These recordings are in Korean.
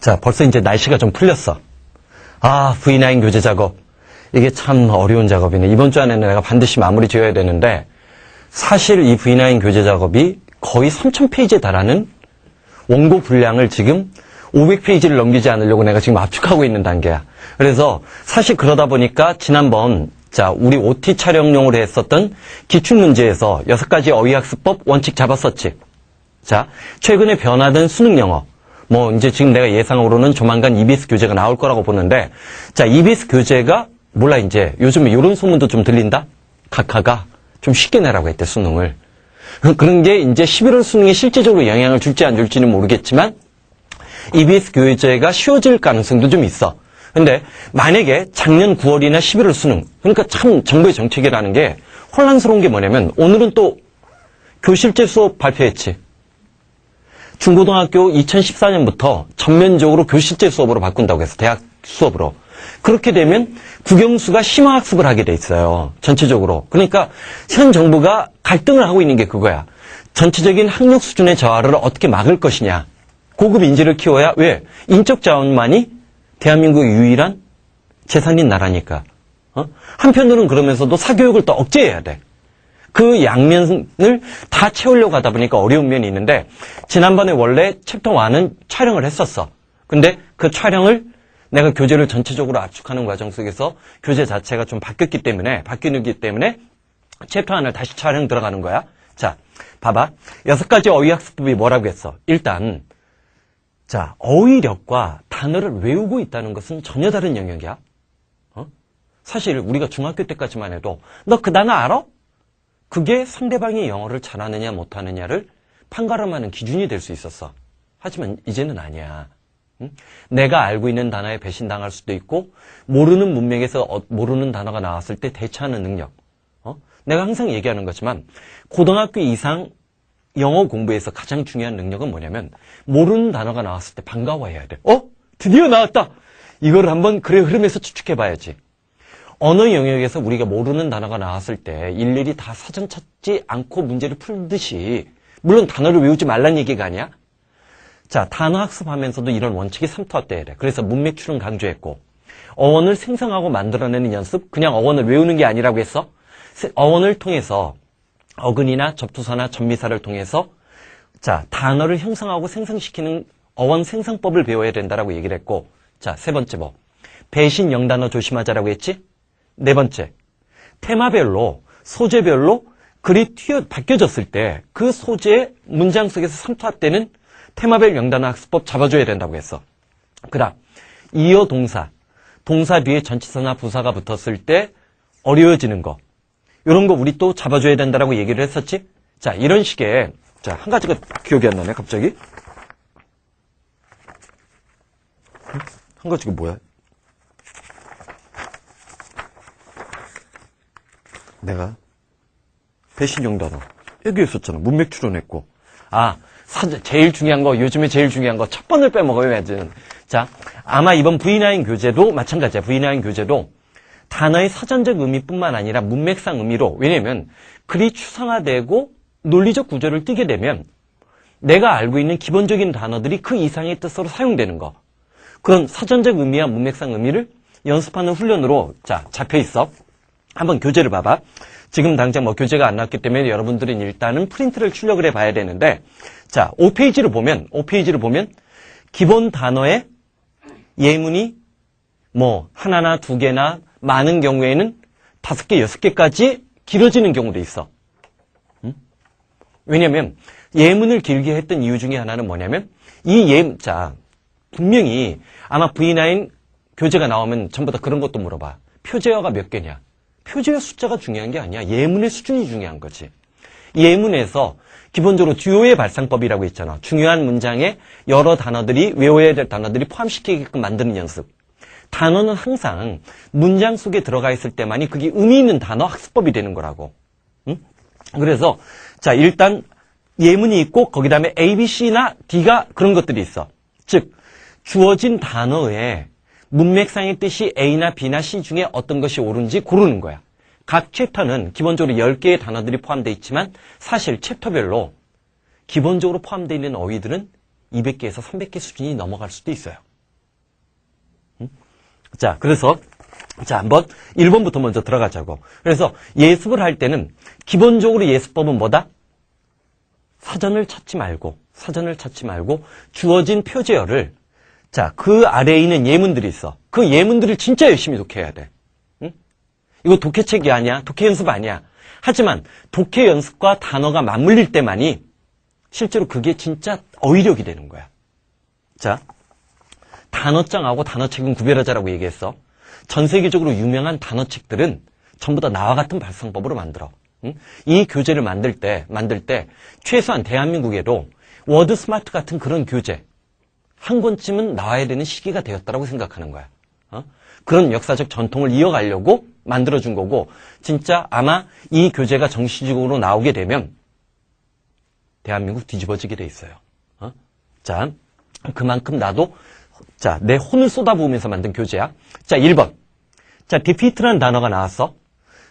자, 벌써 이제 날씨가 좀 풀렸어. 아, V9 교재 작업. 이게 참 어려운 작업이네. 이번 주 안에는 내가 반드시 마무리 지어야 되는데, 사실 이 V9 교재 작업이 거의 3,000페이지에 달하는 원고 분량을 지금 500페이지를 넘기지 않으려고 내가 지금 압축하고 있는 단계야. 그래서 사실 그러다 보니까 지난번 우리 OT 촬영용으로 했었던 기출문제에서 6가지 어휘학습법 원칙 잡았었지. 자, 최근에 변화된 수능 영어. 이제 지금 내가 예상으로는 조만간 EBS 교재가 나올 거라고 보는데, 자, EBS 교재가 몰라, 이제 요즘에 이런 소문도 좀 들린다? 각하가 좀 쉽게 내라고 했대, 수능을. 그런 게 이제 11월 수능에 실제적으로 영향을 줄지 안 줄지는 모르겠지만, EBS 교재가 쉬워질 가능성도 좀 있어. 근데 만약에 작년 9월이나 11월 수능, 그러니까 참 정부의 정책이라는 게 혼란스러운 게 뭐냐면, 오늘은 또 교실제 수업 발표했지. 중고등학교 2014년부터 전면적으로 교실제 수업으로 바꾼다고 해서 대학 수업으로. 그렇게 되면 국영수가 심화학습을 하게 돼 있어요. 전체적으로. 그러니까 현 정부가 갈등을 하고 있는 게 그거야. 전체적인 학력 수준의 저하를 어떻게 막을 것이냐. 고급 인재를 키워야 왜? 인적 자원만이 대한민국의 유일한 재산인 나라니까. 한편으로는 그러면서도 사교육을 또 억제해야 돼. 그 양면을 다 채우려고 하다 보니까 어려운 면이 있는데, 지난번에 원래 챕터 1은 촬영을 했었어. 근데 그 촬영을 내가 교재를 전체적으로 압축하는 과정 속에서 교재 자체가 좀 바뀌기 때문에 챕터 1을 다시 촬영 들어가는 거야. 자, 봐봐. 6가지 어휘학습법이 뭐라고 했어? 일단, 자, 어휘력과 단어를 외우고 있다는 것은 전혀 다른 영역이야. 사실 우리가 중학교 때까지만 해도 너 그 단어 알아? 그게 상대방이 영어를 잘하느냐 못하느냐를 판가름하는 기준이 될 수 있었어. 하지만 이제는 아니야. 응? 내가 알고 있는 단어에 배신당할 수도 있고, 모르는 문맥에서 모르는 단어가 나왔을 때 대처하는 능력. 내가 항상 얘기하는 거지만 고등학교 이상 영어 공부에서 가장 중요한 능력은 뭐냐면, 모르는 단어가 나왔을 때 반가워해야 돼. 드디어 나왔다! 이걸 한번 글의 흐름에서 추측해봐야지. 언어 영역에서 우리가 모르는 단어가 나왔을 때 일일이 다 사전 찾지 않고 문제를 풀듯이, 물론 단어를 외우지 말란 얘기가 아니야. 자, 단어 학습하면서도 이런 원칙이 삼투압돼야 돼. 그래서 문맥 추론 강조했고, 어원을 생성하고 만들어내는 연습, 그냥 어원을 외우는 게 아니라고 했어. 어원을 통해서 어근이나 접두사나 접미사를 통해서 자, 단어를 형성하고 생성시키는 어원 생성법을 배워야 된다라고 얘기를 했고, 자, 3번째 뭐 배신 영단어 조심하자라고 했지. 4번째, 테마별로, 소재별로 글이 바뀌어졌을 때 그 소재의 문장 속에서 삼투압되는 테마별 영단어 학습법 잡아줘야 된다고 했어. 그다음, 이어 동사, 동사 뒤에 전치사나 부사가 붙었을 때 어려워지는 거, 이런 거 우리 또 잡아줘야 된다라고 얘기를 했었지. 자, 이런 식의, 자, 한 가지가 기억이 안 나네, 갑자기. 한 가지가 뭐야? 내가 배신 영단어 얘기했었잖아. 문맥 추론했고. 제일 중요한 거, 요즘에 제일 중요한 거, 첫 번을 빼먹어야지. 자, 아마 이번 V9 교재도 마찬가지야. V9 교재도 단어의 사전적 의미뿐만 아니라 문맥상 의미로, 왜냐면 글이 추상화되고 논리적 구조를 띠게 되면 내가 알고 있는 기본적인 단어들이 그 이상의 뜻으로 사용되는 거. 그런 사전적 의미와 문맥상 의미를 연습하는 훈련으로, 자, 잡혀 있어. 한번 교재를 봐봐. 지금 당장 교재가 안 나왔기 때문에 여러분들은 일단은 프린트를 출력을 해봐야 되는데, 자, 5페이지를 보면 기본 단어의 예문이 하나나 두 개나 많은 경우에는 5개, 6개까지 길어지는 경우도 있어. 왜냐면 예문을 길게 했던 이유 중에 하나는 뭐냐면, 자, 분명히 아마 V9 교재가 나오면 전부 다 그런 것도 물어봐. 표제어가 몇 개냐? 표제어 숫자가 중요한 게 아니야. 예문의 수준이 중요한 거지. 예문에서 기본적으로 듀오의 발상법이라고 있잖아. 중요한 문장에 여러 단어들이, 외워야 될 단어들이 포함시키게끔 만드는 연습. 단어는 항상 문장 속에 들어가 있을 때만이 그게 의미 있는 단어 학습법이 되는 거라고. 응? 그래서 자, 일단 예문이 있고 거기 다음에 A, B, C나 D가 그런 것들이 있어. 즉 주어진 단어에 문맥상의 뜻이 A나 B나 C 중에 어떤 것이 옳은지 고르는 거야. 각 챕터는 기본적으로 10개의 단어들이 포함되어 있지만 사실 챕터별로 기본적으로 포함되어 있는 어휘들은 200개에서 300개 수준이 넘어갈 수도 있어요. 자, 그래서 자, 한번 1번부터 먼저 들어가자고. 그래서 예습을 할 때는 기본적으로 예습법은 뭐다? 사전을 찾지 말고 주어진 표제어를 자, 그 아래에 있는 예문들이 있어. 그 예문들을 진짜 열심히 독해야 돼. 응? 이거 독해책이 아니야. 독해 연습 아니야. 하지만 독해 연습과 단어가 맞물릴 때만이 실제로 그게 진짜 어휘력이 되는 거야. 자, 단어장하고 단어책은 구별하자라고 얘기했어. 전 세계적으로 유명한 단어책들은 전부 다 나와 같은 발상법으로 만들어. 응? 이 교재를 만들 때 최소한 대한민국에도 워드 스마트 같은 그런 교재 한 권쯤은 나와야 되는 시기가 되었다고 생각하는 거야. 그런 역사적 전통을 이어가려고 만들어준 거고 진짜 아마 이 교재가 정식적으로 나오게 되면 대한민국 뒤집어지게 돼 있어요. 자, 그만큼 나도 자, 내 혼을 쏟아부으면서 만든 교재야. 자, 1번. 자, defeat라는 단어가 나왔어.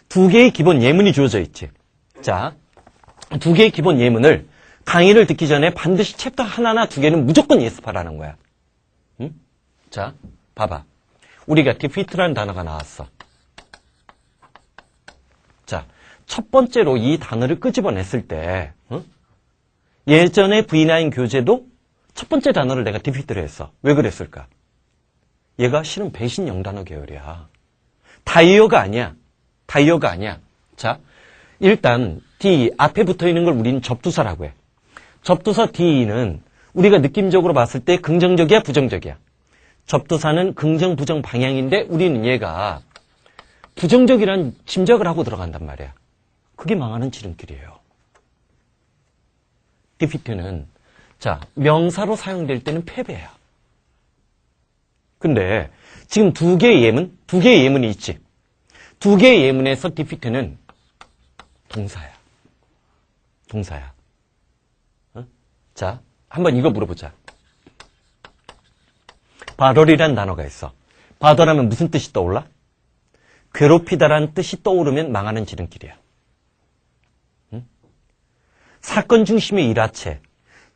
두 개의 기본 예문이 주어져 있지. 자, 두 개의 기본 예문을 강의를 듣기 전에 반드시 챕터 하나나 두 개는 무조건 예습하라는 거야. 응? 자, 봐봐. 우리가 defeat라는 단어가 나왔어. 자, 첫 번째로 이 단어를 끄집어냈을 때 예전에 V9 교재도 첫 번째 단어를 내가 defeat를 했어. 왜 그랬을까? 얘가 실은 배신 영단어 계열이야. 다이어가 아니야. 자, 일단 D 앞에 붙어 있는 걸 우리는 접두사라고 해. 접두사 D는 우리가 느낌적으로 봤을 때 긍정적이야, 부정적이야? 접두사는 긍정, 부정 방향인데 우리는 얘가 부정적이란 짐작을 하고 들어간단 말이야. 그게 망하는 지름길이에요. defeat는 자, 명사로 사용될 때는 패배야. 근데 지금 두 개의 예문이 있지. 두 개의 예문에서 defeat는 동사야. 자, 한번 이거 물어보자. 바돌이란 단어가 있어. 바돌하면 무슨 뜻이 떠올라? 괴롭히다라는 뜻이 떠오르면 망하는 지름길이야. 응? 사건 중심의 일화체.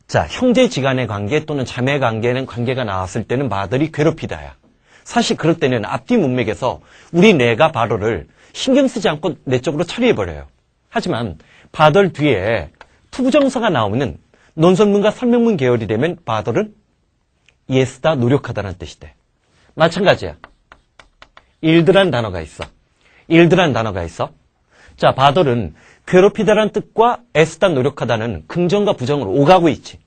자, 형제지간의 관계 또는 자매관계는 관계가 나왔을 때는 바돌이 괴롭히다야. 사실 그럴 때는 앞뒤 문맥에서 우리 뇌가 바돌을 신경 쓰지 않고 내적으로 처리해버려요. 하지만 바돌 뒤에 투부정사가 나오는 논설문과 설명문 계열이 되면 바돌은 예쓰다, 노력하다라는 뜻이 돼. 마찬가지야. 일드란 단어가 있어. 자, 바돌은 괴롭히다라는 뜻과 애쓰다, 노력하다는 긍정과 부정으로 오가고 있지.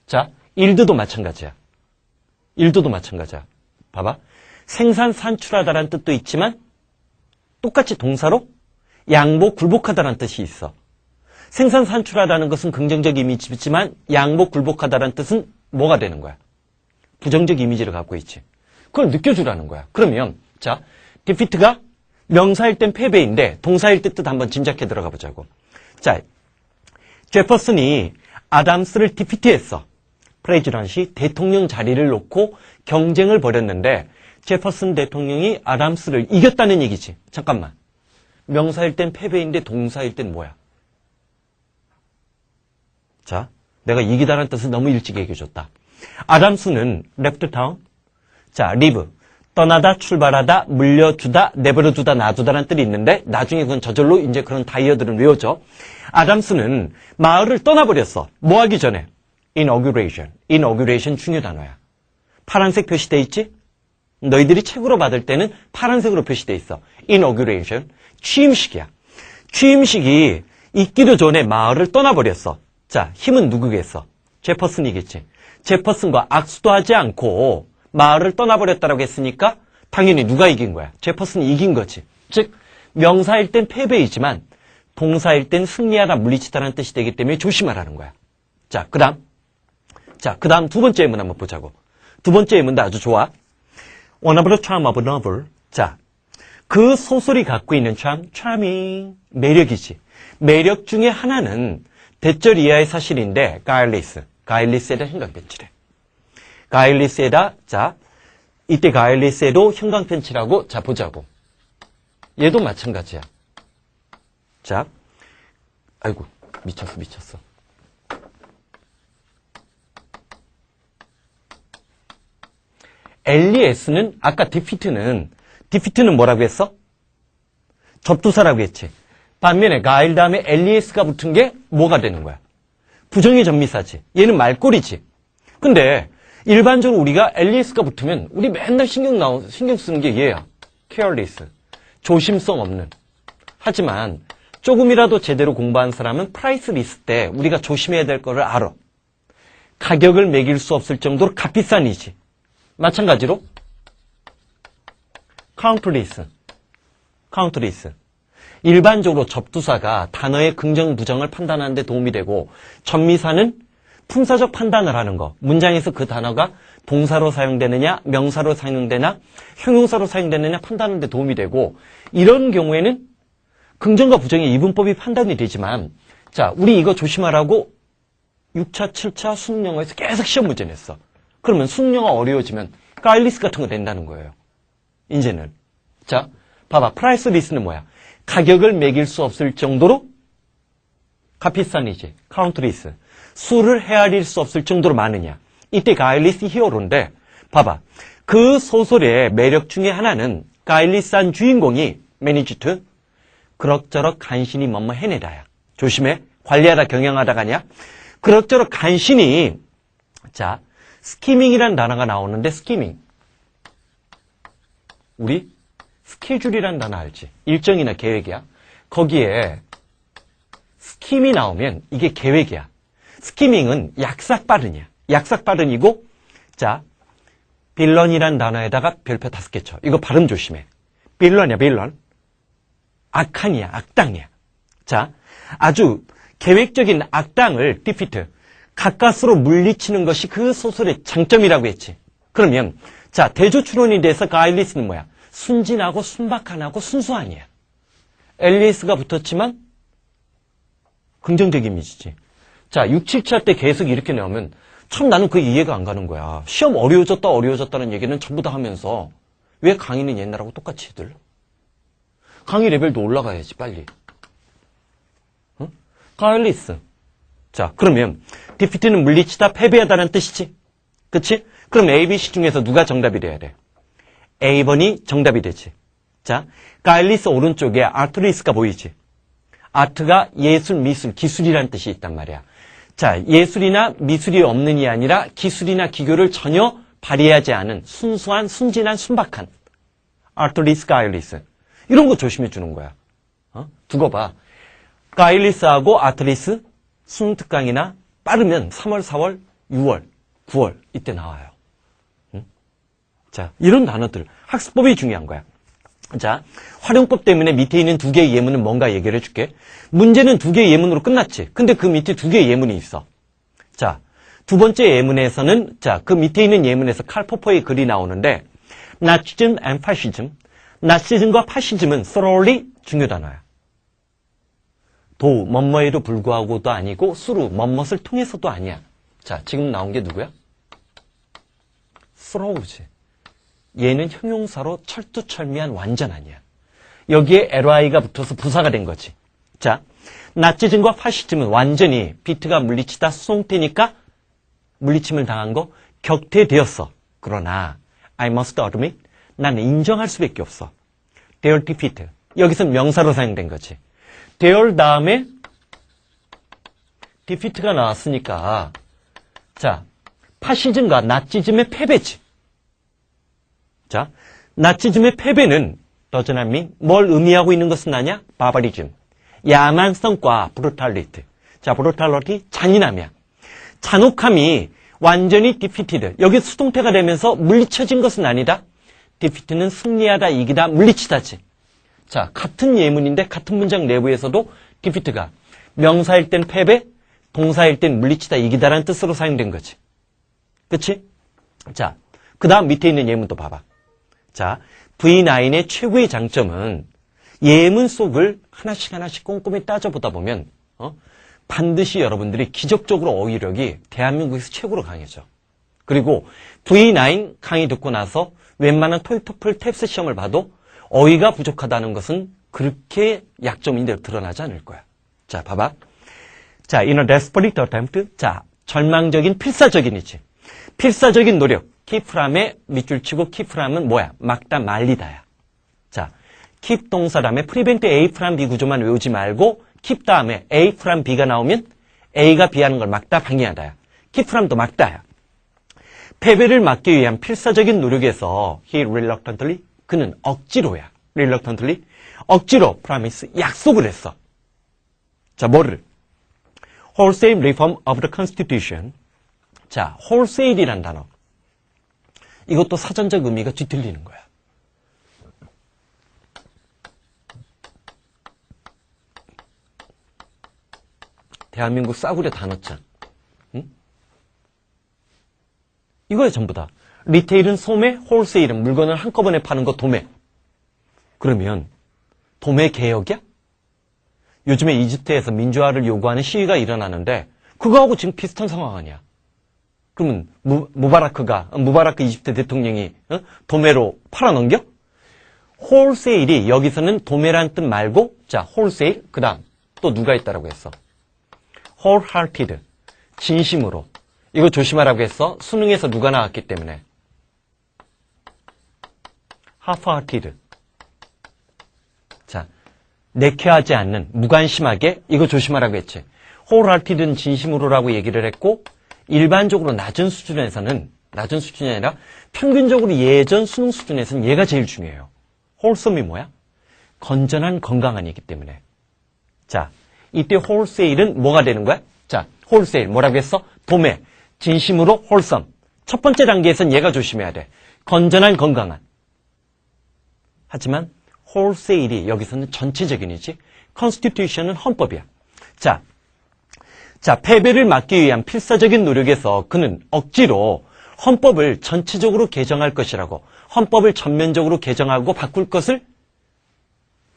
자, 일드도 마찬가지야. 봐봐. 생산, 산출하다라는 뜻도 있지만 똑같이 동사로 양보, 굴복하다라는 뜻이 있어. 생산, 산출하다는 것은 긍정적 이미지지만 양보, 굴복하다라는 뜻은 뭐가 되는 거야? 부정적 이미지를 갖고 있지. 그걸 느껴주라는 거야. 그러면 자, defeat가 명사일 땐 패배인데 동사일 때 뜻 한번 짐작해 들어가 보자고. 자, 제퍼슨이 아담스를 디피트했어. 프레지던시 대통령 자리를 놓고 경쟁을 벌였는데 제퍼슨 대통령이 아담스를 이겼다는 얘기지. 잠깐만. 명사일 땐 패배인데 동사일 땐 뭐야? 자, 내가 이기다라는 뜻을 너무 일찍 얘기해줬다. 아담스는 left town. 자, live. 떠나다, 출발하다, 물려주다, 내버려두다, 놔두다라는 뜻이 있는데 나중에 그건 저절로 이제 그런 다이어들은 외워져. 아담스는 마을을 떠나버렸어. 뭐 하기 전에? inauguration 중요 단어야. 파란색 표시돼 있지? 너희들이 책으로 받을 때는 파란색으로 표시돼 있어. inauguration, 취임식이야. 취임식이 있기도 전에 마을을 떠나버렸어. 자, 힘은 누구겠어? 제퍼슨이겠지. 제퍼슨과 악수도 하지 않고 마을을 떠나버렸다라고 했으니까 당연히 누가 이긴 거야? 제퍼슨이 이긴 거지. 즉, 명사일 땐 패배이지만 동사일 땐 승리하다, 물리치다라는 뜻이 되기 때문에 조심하라는 거야. 자, 그 다음 두 번째 예문 한번 보자고. 두 번째 예문도 아주 좋아. One of the charm of a novel. 자, 그 소설이 갖고 있는 charming, 매력이지. 매력 중에 하나는 대절 이하의 사실인데, 가일리스에다 형광펜칠해. 가일리스에다, 자, 이때 가일리스에도 형광펜칠하고, 자, 보자고. 얘도 마찬가지야. 자, 아이고, 미쳤어. LES는 아까 defeat는 뭐라고 했어? 접두사라고 했지. 반면에 가일 다음에 LES가 붙은 게 뭐가 되는 거야? 부정의 전미사지. 얘는 말꼬리지. 근데 일반적으로 우리가 LES가 붙으면 우리 맨날 신경 쓰는 게 얘야. careless. 조심성 없는. 하지만 조금이라도 제대로 공부한 사람은 프라이스 리스트 때 우리가 조심해야 될 거를 알아. 가격을 매길 수 없을 정도로 값비싼이지. 마찬가지로 카운트리스. 일반적으로 접두사가 단어의 긍정, 부정을 판단하는 데 도움이 되고 전미사는 품사적 판단을 하는 거. 문장에서 그 단어가 동사로 사용되느냐, 명사로 사용되느냐, 형용사로 사용되느냐 판단하는 데 도움이 되고 이런 경우에는 긍정과 부정의 이분법이 판단이 되지만 자, 우리 이거 조심하라고 6차, 7차 수능영어에서 계속 시험 문제 냈어. 그러면 수능영어 어려워지면 가일리스 같은 거 낸다는 거예요. 이제는. 자, 봐봐. 프라이스 리스는 뭐야? 가격을 매길 수 없을 정도로 값비싼이지. 카운트 리스. 수를 헤아릴 수 없을 정도로 많으냐. 이때 가일리스 히어로인데 봐봐. 그 소설의 매력 중에 하나는 가일리스한 주인공이 매니지트 그럭저럭 간신히 뭐뭐 해내다야. 조심해. 관리하다 경영하다가 아니야. 그럭저럭 간신히 자 스키밍이라는 단어가 나오는데 스키밍 우리 스케줄이라는 단어 알지? 일정이나 계획이야. 거기에 스킴이 나오면 이게 계획이야. 스키밍은 약삭빠른이야. 약삭빠른이고 자 빌런이라는 단어에다가 별표 5개 쳐. 이거 발음 조심해. 빌런이야 빌런. 악한이야 악당이야. 자 아주 계획적인 악당을 디피트 가까스로 물리치는 것이 그 소설의 장점이라고 했지. 그러면 자 대조추론이 돼서 가일리스는 뭐야? 순진하고 순박한하고 순수한이야. 엘리에스가 붙었지만 긍정적 이미지지. 자 6, 7차 때 계속 이렇게 나오면 참 나는 그 이해가 안 가는 거야. 시험 어려워졌다는 얘기는 전부 다 하면서 왜 강의는 옛날하고 똑같이 해들? 강의 레벨도 올라가야지 빨리. 응? 가일리스. 자 그러면 디피트는 물리치다 패배하다는 뜻이지. 그치? 그럼 A, B, C 중에서 누가 정답이 돼야 돼? A번이 정답이 되지. 자, 가일리스 오른쪽에 아트리스가 보이지. 아트가 예술, 미술, 기술이라는 뜻이 있단 말이야. 자, 예술이나 미술이 없는이 아니라 기술이나 기교를 전혀 발휘하지 않은 순수한, 순진한, 순박한 아트리스, 가일리스. 이런 거 조심해 주는 거야. 두고 봐. 가일리스하고 아트리스 수능 특강이나 빠르면 3월, 4월, 6월, 9월 이때 나와요. 자, 이런 단어들. 학습법이 중요한 거야. 자, 활용법 때문에 밑에 있는 2개의 예문은 뭔가 얘기를 해줄게. 문제는 2개의 예문으로 끝났지. 근데 그 밑에 2개의 예문이 있어. 자, 두 번째 예문에서는, 자, 그 밑에 있는 예문에서 칼 포퍼의 글이 나오는데, 나치즘 and 파시즘. 나치즘과 파시즘은 thoroughly 중요 단어야. 도, 뭐뭐에도 불구하고도 아니고, 수루, 뭐뭇을 통해서도 아니야. 자, 지금 나온 게 누구야? through지. 얘는 형용사로 철두철미한 완전 아니야. 여기에 LI가 붙어서 부사가 된 거지. 자, 나치즘과 파시즘은 완전히 비트가 물리치다 수송태니까 물리침을 당한 거 격퇴되었어. 그러나 I must admit 나는 인정할 수밖에 없어. Their defeat. 여기서 명사로 사용된 거지. Their 다음에 defeat가 나왔으니까 자, 파시즘과 나치즘의 패배지. 자, 나치즘의 패배는 더즈남이 뭘 의미하고 있는 것은 아냐? 바바리즘. 야만성과 브루탈리티. 자, 브루탈리티 잔인함이야. 잔혹함이 완전히 디피티드. 여기 수동태가 되면서 물리쳐진 것은 아니다. 디피트는 승리하다, 이기다, 물리치다지. 자, 같은 예문인데 같은 문장 내부에서도 디피트가 명사일 땐 패배, 동사일 땐 물리치다, 이기다라는 뜻으로 사용된 거지. 그치? 자, 그 다음 밑에 있는 예문도 봐봐. 자, V9의 최고의 장점은 예문 속을 하나씩 꼼꼼히 따져보다 보면 반드시 여러분들이 기적적으로 어휘력이 대한민국에서 최고로 강해져. 그리고 V9 강의 듣고 나서 웬만한 토익, 토플, 탭스 시험을 봐도 어휘가 부족하다는 것은 그렇게 약점인데 드러나지 않을 거야. 자, 봐봐. 자, in a desperate attempt. 자, 절망적인 필사적인이지. 필사적인 노력. keep from에 밑줄 치고 keep from은 뭐야? 막다 말리다야. 자, keep 동사 다음에 prevent A from B 구조만 외우지 말고 keep 다음에 A from B가 나오면 A가 B하는 걸 막다 방해하다야. keep from도 막다야. 패배를 막기 위한 필사적인 노력에서 he reluctantly 그는 억지로야. reluctantly 억지로 promise 약속을 했어. 자, 뭐를? wholesale reform of the constitution. 자, wholesale이란 단어. 이것도 사전적 의미가 뒤틀리는 거야. 대한민국 싸구려 단어장. 응? 이거야 전부 다. 리테일은 소매, 홀세일은 물건을 한꺼번에 파는 거 도매. 그러면 도매 개혁이야? 요즘에 이집트에서 민주화를 요구하는 시위가 일어나는데 그거하고 지금 비슷한 상황 아니야. 그러면 무바라크 이집트 대통령이 도매로 팔아넘겨? 홀세일이 여기서는 도매란 뜻 말고 자 홀세일 그 다음 또 누가 있다라고 했어? wholehearted 진심으로. 이거 조심하라고 했어. 수능에서 누가 나왔기 때문에. half-hearted 자 내켜하지 않는 무관심하게 이거 조심하라고 했지. wholehearted는 진심으로라고 얘기를 했고 일반적으로 낮은 수준에서는 낮은 수준이 아니라 평균적으로 예전 수능 수준에서는 얘가 제일 중요해요. wholesome이 뭐야? 건전한 건강한이기 때문에. 자 이때 wholesale은 뭐가 되는 거야? 자 wholesale 뭐라고 했어? 도매 진심으로 wholesome. 첫 번째 단계에선 얘가 조심해야 돼. 건전한 건강한. 하지만 wholesale이 여기서는 전체적인이지 constitution은 헌법이야. 자, 패배를 막기 위한 필사적인 노력에서 그는 억지로 헌법을 전체적으로 개정할 것이라고 헌법을 전면적으로 개정하고 바꿀 것을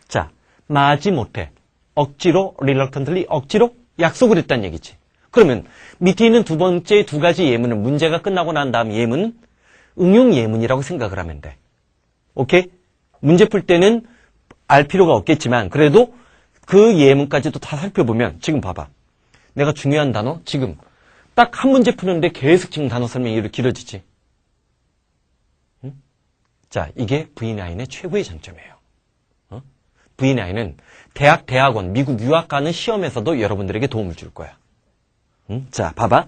자, 마지못해 억지로 reluctantly 억지로 약속을 했다는 얘기지. 그러면 밑에 있는 두 번째 두 가지 예문은 문제가 끝나고 난 다음 예문은 응용 예문이라고 생각을 하면 돼. 오케이? 문제 풀 때는 알 필요가 없겠지만 그래도 그 예문까지도 다 살펴보면 지금 봐봐. 내가 중요한 단어 지금 딱 한 문제 푸는데 계속 지금 단어 설명이 이렇게 길어지지. 응? 자, 이게 V9의 최고의 장점이에요. V9은 대학원, 미국 유학 가는 시험에서도 여러분들에게 도움을 줄 거야. 자, 봐봐.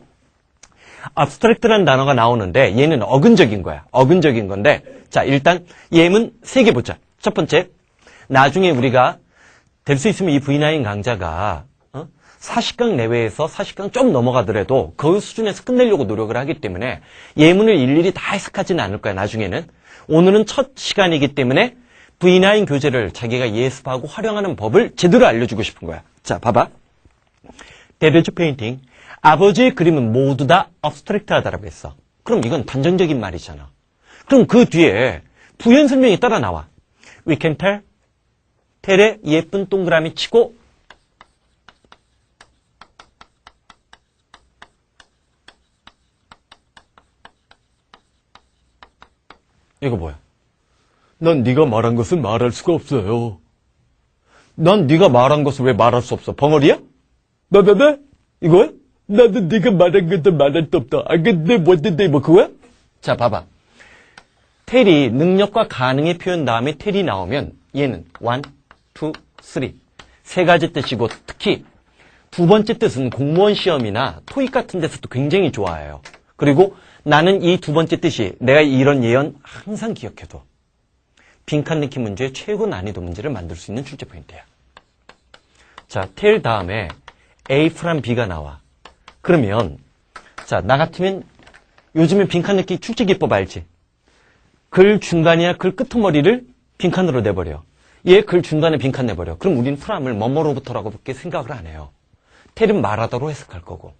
abstract라는 단어가 나오는데 얘는 어근적인 거야. 어근적인 건데 자, 일단 예문 3개 보자. 첫 번째, 나중에 우리가 될 수 있으면 이 V9 강좌가 40강 내외에서 40강 좀 넘어가더라도 그 수준에서 끝내려고 노력을 하기 때문에 예문을 일일이 다 해석하지는 않을 거야, 나중에는. 오늘은 첫 시간이기 때문에 V9 교재를 자기가 예습하고 활용하는 법을 제대로 알려주고 싶은 거야. 자, 봐봐. 데드즈 페인팅. 아버지의 그림은 모두 다 abstract하다라고 했어. 그럼 이건 단정적인 말이잖아. 그럼 그 뒤에 부연 설명이 따라 나와. We can tell. 텔에 예쁜 동그라미 치고 이거 뭐야? 난 네가 말한 것을 말할 수가 없어요. 난 네가 말한 것을 왜 말할 수 없어? 벙어리야? 뭐? 이거야? 나도 네가 말한 것을 말할 수 없다. 아, 근데 뭔데 뭐 그거야? 자, 봐봐. 텔이 능력과 가능의 표현 다음에 텔이 나오면 얘는 1, 2, 3. 세 가지 뜻이고 특히 두 번째 뜻은 공무원 시험이나 토익 같은 데서도 굉장히 좋아해요. 그리고 나는 이 두 번째 뜻이 내가 이런 예언 항상 기억해둬. 빈칸 넣기 문제의 최고 난이도 문제를 만들 수 있는 출제 포인트야. 자, 텔 다음에 A from B가 나와. 그러면 자, 나 같으면 요즘에 빈칸 넣기 출제 기법 알지? 글 중간이나 글 끄트머리를 빈칸으로 내버려. 얘 글 중간에 빈칸 내버려. 그럼 우린 프람을 뭐뭐로부터라고 밖에 생각을 안 해요. 텔은 말하다로 해석할 거고.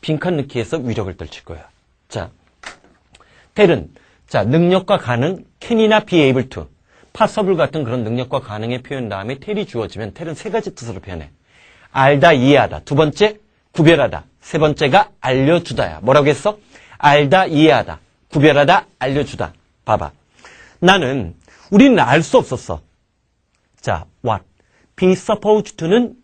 빈칸 넣기에서 위력을 떨칠 거야. 자, 텔은 자, 능력과 가능, can이나 be able to, possible 같은 그런 능력과 가능의 표현 다음에 텔이 주어지면 텔은 세 가지 뜻으로 표현해. 알다, 이해하다. 두 번째, 구별하다. 세 번째가 알려주다야. 뭐라고 했어? 알다, 이해하다. 구별하다, 알려주다. 봐봐. 우리는 알 수 없었어. 자, what? be supposed to는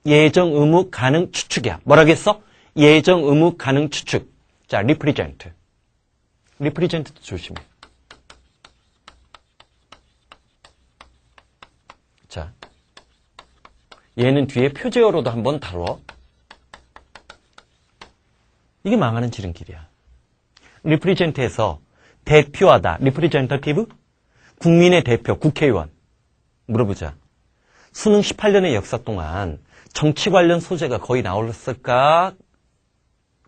예정, 의무, 가능, 추측이야. 뭐라고 했어? 예정, 의무, 가능, 추측. 자, represent. represent도 조심해. 자, 얘는 뒤에 표제어로도 한번 다뤄. 이게 망하는 지름길이야. represent에서 대표하다, representative, 국민의 대표, 국회의원. 물어보자. 수능 18년의 역사 동안 정치 관련 소재가 거의 나올까?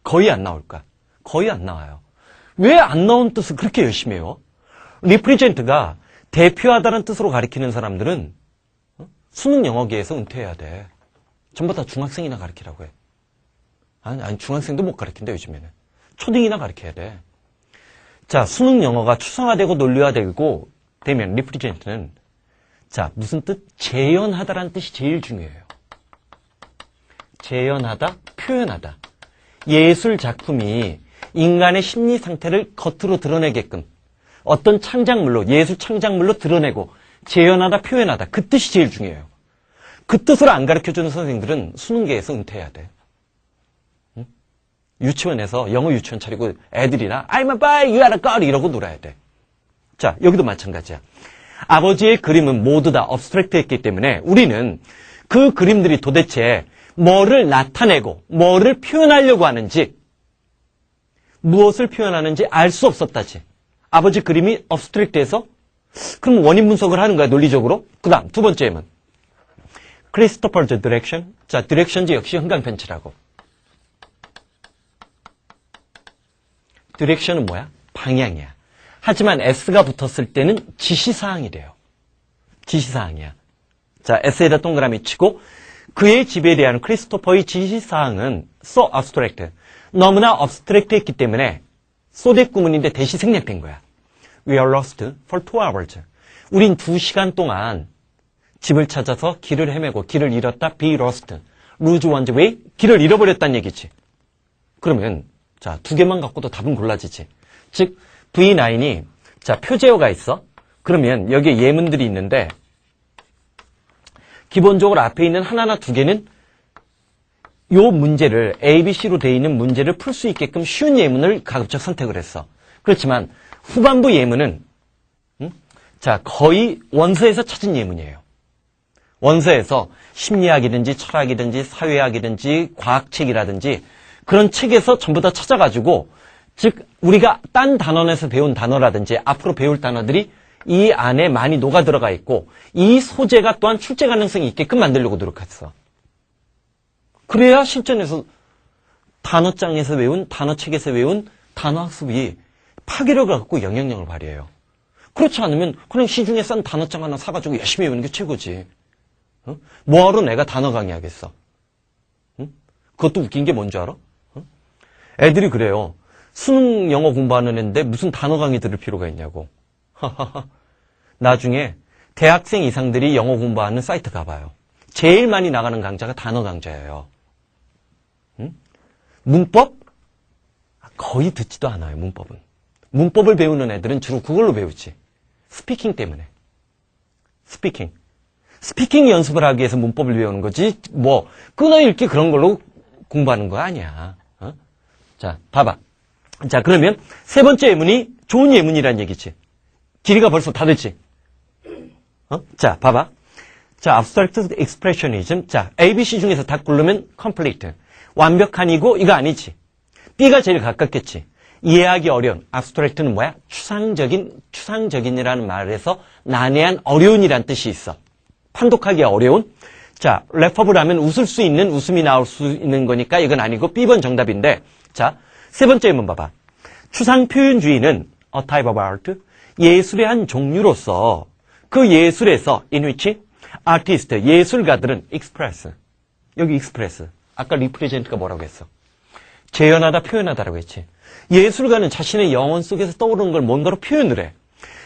거의 안 나올까? 거의 안 나와요. 왜 안 나온 뜻을 그렇게 열심히 해요? represent가 대표하다는 뜻으로 가리키는 사람들은 수능 영어계에서 은퇴해야 돼. 전부 다 중학생이나 가르치라고 해. 아니 중학생도 못 가르친다 요즘에는. 초딩이나 가르쳐야 돼. 자, 수능 영어가 추상화되고 논리화되고 되면 represent는 자, 무슨 뜻? 재현하다라는 뜻이 제일 중요해요. 재현하다, 표현하다. 예술 작품이 인간의 심리 상태를 겉으로 드러내게끔 어떤 창작물로, 예술 창작물로 드러내고 재현하다, 표현하다. 그 뜻이 제일 중요해요. 그 뜻을 안 가르쳐주는 선생님들은 수능계에서 은퇴해야 돼. 응? 유치원에서 영어 유치원 차리고 애들이나 I'm a boy, you are a girl 이러고 놀아야 돼. 자, 여기도 마찬가지야. 아버지의 그림은 모두 다 업스트랙트했기 때문에 우리는 그 그림들이 도대체 뭐를 나타내고 뭐를 표현하려고 하는지 무엇을 표현하는지 알 수 없었다지. 아버지 그림이 업스트랙트해서 그럼 원인 분석을 하는 거야, 논리적으로. 그 다음, 두 번째는 크리스토퍼즈 디렉션. 자, 디렉션즈 역시 형광펜치라고. 디렉션은 뭐야? 방향이야. 하지만 S가 붙었을 때는 지시사항이 돼요. 지시사항이야. 자, S에다 동그라미 치고 그의 집에 대한 크리스토퍼의 지시사항은 so abstract. 너무나 abstract했기 때문에 소대 구문인데 대시 생략된 거야. We are lost for 2 hours. 우린 2시간 동안 집을 찾아서 길을 헤매고 길을 잃었다. Be lost. Lose one's way. 길을 잃어버렸다는 얘기지. 그러면 자, 두 개만 갖고도 답은 골라지지. 즉 V9이 자, 표제어가 있어. 그러면 여기에 예문들이 있는데 기본적으로 앞에 있는 하나나 두 개는 요 문제를 A, B, C로 되어 있는 문제를 풀 수 있게끔 쉬운 예문을 가급적 선택을 했어. 그렇지만 후반부 예문은 자, 거의 원서에서 찾은 예문이에요. 원서에서 심리학이든지 철학이든지 사회학이든지 과학책이라든지 그런 책에서 전부 다 찾아가지고 즉 우리가 딴 단원에서 배운 단어라든지 앞으로 배울 단어들이 이 안에 많이 녹아 들어가 있고 이 소재가 또한 출제 가능성이 있게끔 만들려고 노력했어. 그래야 실전에서 단어장에서 외운 단어책에서 외운 단어학습이 파괴력을 갖고 영향력을 발휘해요. 그렇지 않으면 그냥 시중에 싼 단어장 하나 사가지고 열심히 외우는 게 최고지. 어? 뭐하러 내가 단어 강의하겠어. 응? 그것도 웃긴 게 뭔지 알아? 어? 애들이 그래요. 수능 영어 공부하는 애인데 무슨 단어 강의 들을 필요가 있냐고. 나중에 대학생 이상들이 영어 공부하는 사이트 가봐요. 제일 많이 나가는 강좌가 단어 강좌예요. 응? 문법? 거의 듣지도 않아요, 문법은. 문법을 배우는 애들은 주로 그걸로 배우지. 스피킹 때문에. 스피킹 연습을 하기 위해서 문법을 배우는 거지, 뭐, 끊어읽기 그런 걸로 공부하는 거 아니야. 어? 자, 봐봐. 자, 그러면 세 번째 예문이 좋은 예문이란 얘기지. 길이가 벌써 다 됐지. 어? 자, 봐봐. 자, abstract expressionism. 자, A, B, C 중에서 다 고르면 complete. 완벽한이고 이거 아니지. B가 제일 가깝겠지. 이해하기 어려운. abstract는 뭐야? 추상적인이라는 말에서 난해한, 어려운이란 뜻이 있어. 판독하기 어려운. 자, 레퍼블 하면 웃을 수 있는, 웃음이 나올 수 있는 거니까 이건 아니고 B번 정답인데. 자, 세 번째 예문 봐봐. 추상표현주의는 a type of art. 예술의 한 종류로서 그 예술에서 in which artist, 예술가들은 express. 여기 express. 아까 represent가 뭐라고 했어? 재현하다, 표현하다라고 했지. 예술가는 자신의 영혼 속에서 떠오르는 걸 뭔가로 표현을 해.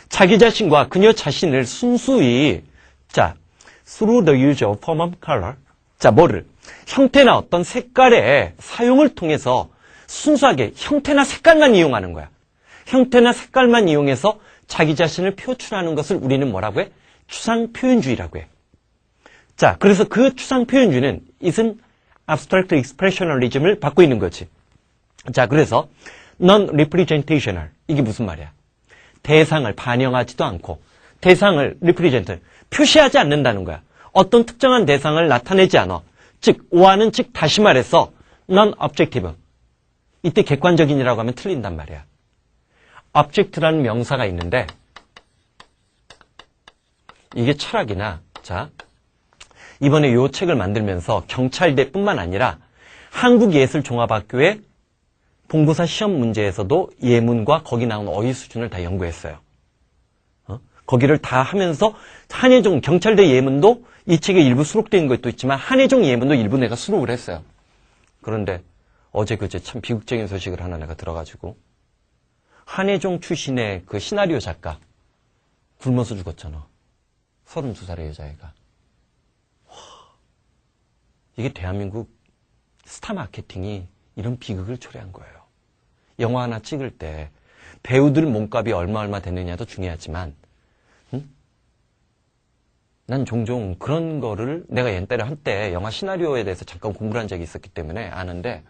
자기 자신과 그녀 자신을 순수히 자, through the use of form of color. 자, 뭐를? 형태나 어떤 색깔의 사용을 통해서 순수하게 형태나 색깔만 이용하는 거야. 형태나 색깔만 이용해서 자기 자신을 표출하는 것을 우리는 뭐라고 해? 추상표현주의라고 해. 자, 그래서 그 추상표현주의는 이은 abstract expressionism을 받고 있는 거지. 자, 그래서 non-representational. 이게 무슨 말이야? 대상을 반영하지도 않고 대상을 represent, 표시하지 않는다는 거야. 어떤 특정한 대상을 나타내지 않아. 즉, 오하는 즉 다시 말해서 non-objective. 이때 객관적인이라고 하면 틀린단 말이야. object라는 명사가 있는데 이게 철학이나 자 이번에 이 책을 만들면서 경찰대뿐만 아니라 한국예술종합학교의 본고사 시험 문제에서도 예문과 거기 나오는 어휘 수준을 다 연구했어요. 거기를 다 하면서 한예종 경찰대 예문도 이 책에 일부 수록된 것도 있지만 한예종 예문도 일부 내가 수록을 했어요. 그런데 어제 그제 참 비극적인 소식을 하나 내가 들어가지고 한예종 출신의 그 시나리오 작가 굶어서 죽었잖아. 32살의 여자애가. 이게 대한민국 스타 마케팅이 이런 비극을 초래한 거예요. 영화 하나 찍을 때 배우들 몸값이 얼마 되느냐도 중요하지만 난 종종 그런 거를 내가 옛날에 한때 영화 시나리오에 대해서 잠깐 공부를 한 적이 있었기 때문에 아는데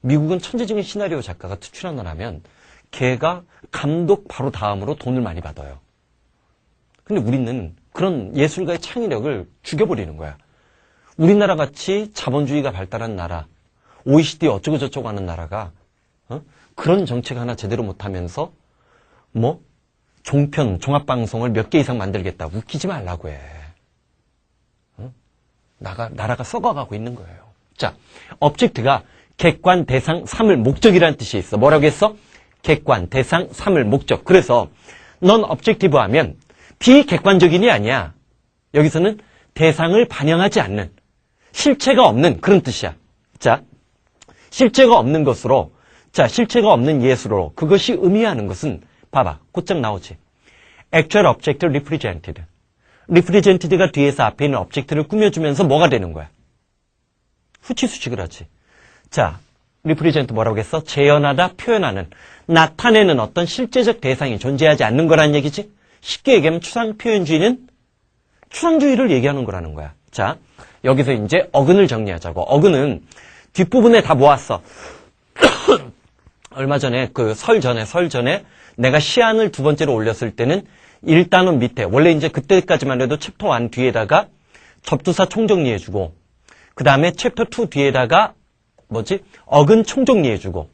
미국은 천재적인 시나리오 작가가 투출한을 하면 걔가 감독 바로 다음으로 돈을 많이 받아요. 근데 우리는 그런 예술가의 창의력을 죽여버리는 거야. 우리나라 같이 자본주의가 발달한 나라, OECD 어쩌고 저쩌고 하는 나라가 그런 정책 하나 제대로 못하면서 뭐 종편, 종합방송을 몇 개 이상 만들겠다. 웃기지 말라고 해. 나라가 썩어가고 있는 거예요. 자, object가 객관, 대상, 삼을, 목적이라는 뜻이 있어. 뭐라고 했어? 객관, 대상, 삼을, 목적. 그래서 non-objective 하면 비객관적인이 아니야. 여기서는 대상을 반영하지 않는, 실체가 없는 그런 뜻이야. 자, 실체가 없는 것으로, 자, 실체가 없는 예술로 그것이 의미하는 것은 봐봐. 곧장 나오지. Actual object represented. represented가 뒤에서 앞에 있는 object를 꾸며주면서 뭐가 되는 거야? 후치수식을 하지. 자, represent 뭐라고 했어? 재현하다, 표현하는, 나타내는 어떤 실제적 대상이 존재하지 않는 거란 얘기지? 쉽게 얘기하면 추상표현주의는 추상주의를 얘기하는 거라는 거야. 자, 여기서 이제 어근을 정리하자고. 어근은 뒷부분에 다 모았어. 얼마 전에 설 전에 내가 시안을 두 번째로 올렸을 때는 1단원 밑에 원래 이제 그때까지만 해도 챕터 1 뒤에다가 접두사 총정리해주고 그 다음에 챕터 2 뒤에다가 어근 총정리해주고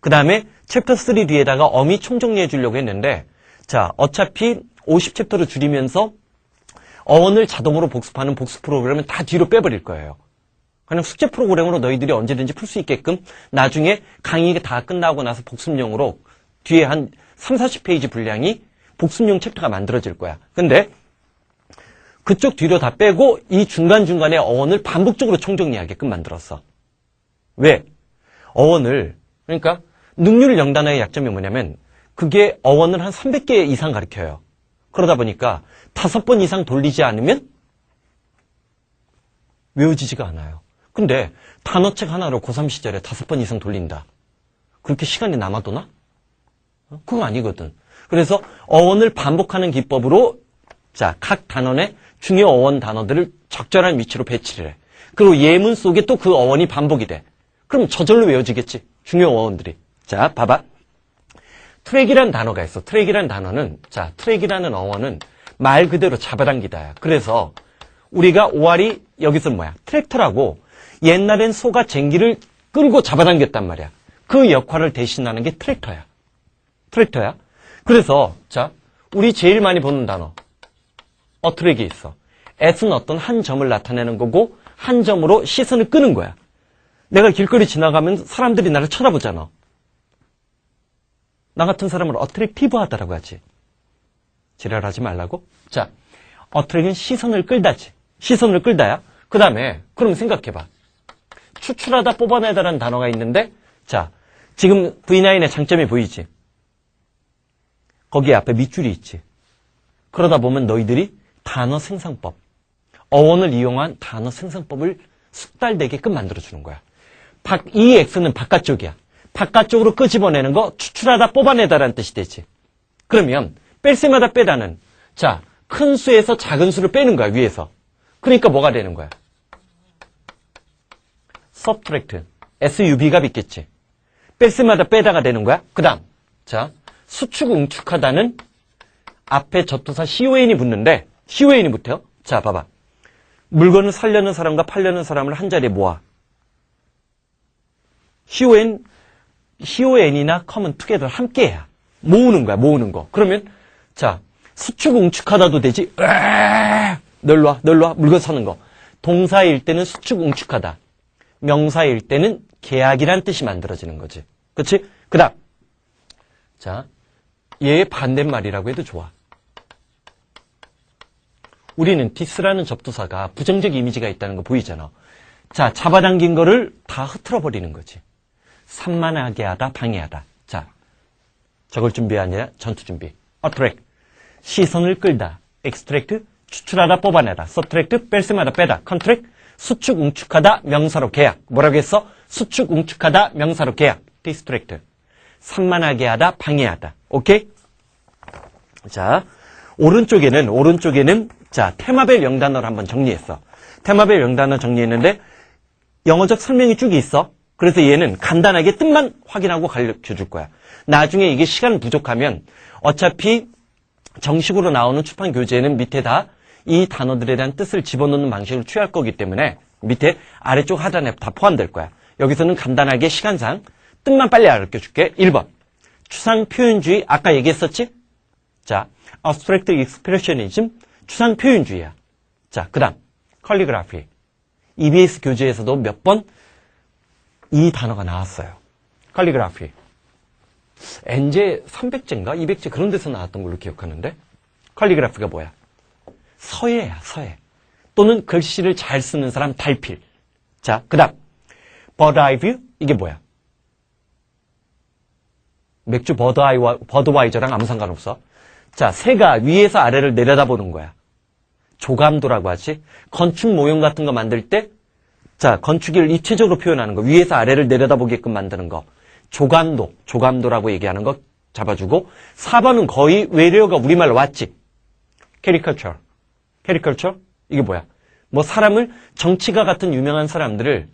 그 다음에 챕터 3 뒤에다가 어미 총정리해주려고 했는데 자 어차피 50챕터로 줄이면서 어원을 자동으로 복습하는 복습 프로그램은 다 뒤로 빼버릴 거예요. 그냥 숙제 프로그램으로 너희들이 언제든지 풀 수 있게끔 나중에 강의가 다 끝나고 나서 복습용으로 뒤에 한 3, 40페이지 분량이 복습용 챕터가 만들어질 거야. 근데 그쪽 뒤로 다 빼고 이 중간중간에 어원을 반복적으로 총정리하게끔 만들었어. 왜? 어원을 그러니까 능률 영단어의 약점이 뭐냐면 그게 어원을 한 300개 이상 가르쳐요. 그러다 보니까 5번 이상 돌리지 않으면 외워지지가 않아요. 근데 단어책 하나로 고3 시절에 5번 이상 돌린다. 그렇게 시간이 남아도나? 그거 아니거든. 그래서 어원을 반복하는 기법으로 자, 각 단원의 중요 어원 단어들을 적절한 위치로 배치를 해. 그리고 예문 속에 또 그 어원이 반복이 돼. 그럼 저절로 외워지겠지. 중요 어원들이. 자, 봐봐. 트랙이라는 단어가 있어. 트랙이라는 단어는 자, 트랙이라는 어원은 말 그대로 잡아당기다야. 그래서 우리가 오알이 여기서 뭐야? 트랙터라고 옛날엔 소가 쟁기를 끌고 잡아당겼단 말이야. 그 역할을 대신하는 게 트랙터야. 트랙터야. 그래서 자, 우리 제일 많이 보는 단어 트랙이 있어. at은 어떤 한 점을 나타내는 거고 한 점으로 시선을 끄는 거야. 내가 길거리 지나가면 사람들이 나를 쳐다보잖아. 나 같은 사람을 어트랙티브 하다라고 하지. 지랄하지 말라고? 자, 어트랙은 시선을 끌다지. 시선을 끌다야. 그 다음에 그럼 생각해봐. 추출하다 뽑아내다라는 단어가 있는데 자, 지금 V9의 장점이 보이지? 거기 앞에 밑줄이 있지. 그러다 보면 너희들이 단어 생성법, 어원을 이용한 단어 생성법을 숙달되게끔 만들어주는 거야. 이 X는 바깥쪽이야. 바깥쪽으로 끄집어내는 거 추출하다 뽑아내다라는 뜻이 되지. 그러면 뺄 때마다 빼다는 자, 큰 수에서 작은 수를 빼는 거야, 위에서. 그러니까 뭐가 되는 거야? subtract. SUB가 있겠지. 뺄 때마다 빼다가 되는 거야. 그 다음, 자, 수축, 응축하다는 앞에 접두사 CON이 붙는데, CON이 붙어요. 자, 봐봐. 물건을 사려는 사람과 팔려는 사람을 한 자리에 모아. CON이나 common together 함께 해야. 모으는 거야, 모으는 거. 그러면, 자, 수축, 응축하다도 되지. 널로 와, 물건 사는 거. 동사일 때는 수축, 응축하다. 명사일 때는 계약이란 뜻이 만들어지는 거지. 그치? 그 다음. 자, 얘의 반대말이라고 해도 좋아. 우리는 디스라는 접두사가 부정적 이미지가 있다는 거 보이잖아. 자, 잡아당긴 거를 다 흐트러버리는 거지. 산만하게 하다, 방해하다. 자, 저걸 준비 아니라 전투 준비. attract, 시선을 끌다. extract, 추출하다, 뽑아내다. subtract, 뺄 때마다 빼다. contract, 수축, 응축하다, 명사로 계약. 뭐라고 했어? 수축, 응축하다, 명사로 계약. distract, 산만하게 하다, 방해하다. 오케이? 자, 오른쪽에는 자, 테마별 영단어를 한번 정리했어. 테마별 영단어 정리했는데 영어적 설명이 쭉 있어. 그래서 얘는 간단하게 뜻만 확인하고 가르쳐 줄 거야. 나중에 이게 시간 부족하면 어차피 정식으로 나오는 출판 교재는 밑에 다 이 단어들에 대한 뜻을 집어넣는 방식을 취할 거기 때문에 밑에 아래쪽 하단에 다 포함될 거야. 여기서는 간단하게 시간상 뜻만 빨리 가르쳐 줄게. 1번. 추상 표현주의 아까 얘기했었지? 자, abstract expressionism 추상 표현주의야. 자, 그다음 calligraphy. EBS 교재에서도 몇 번 이 단어가 나왔어요. calligraphy. 엔제 300제인가 200제 그런 데서 나왔던 걸로 기억하는데 calligraphy가 뭐야? 서예야, 서예. 또는 글씨를 잘 쓰는 사람 달필. 자, 그다음 bird eye view 이게 뭐야? 맥주 버드와이저랑 아무 상관없어. 자, 새가 위에서 아래를 내려다보는 거야. 조감도라고 하지. 건축 모형 같은 거 만들 때, 자, 건축을 입체적으로 표현하는 거. 위에서 아래를 내려다보게끔 만드는 거. 조감도라고 얘기하는 거 잡아주고. 4번은 거의 외래어가 우리말로 왔지. caricature. 이게 뭐야? 뭐 사람을 정치가 같은 유명한 사람들을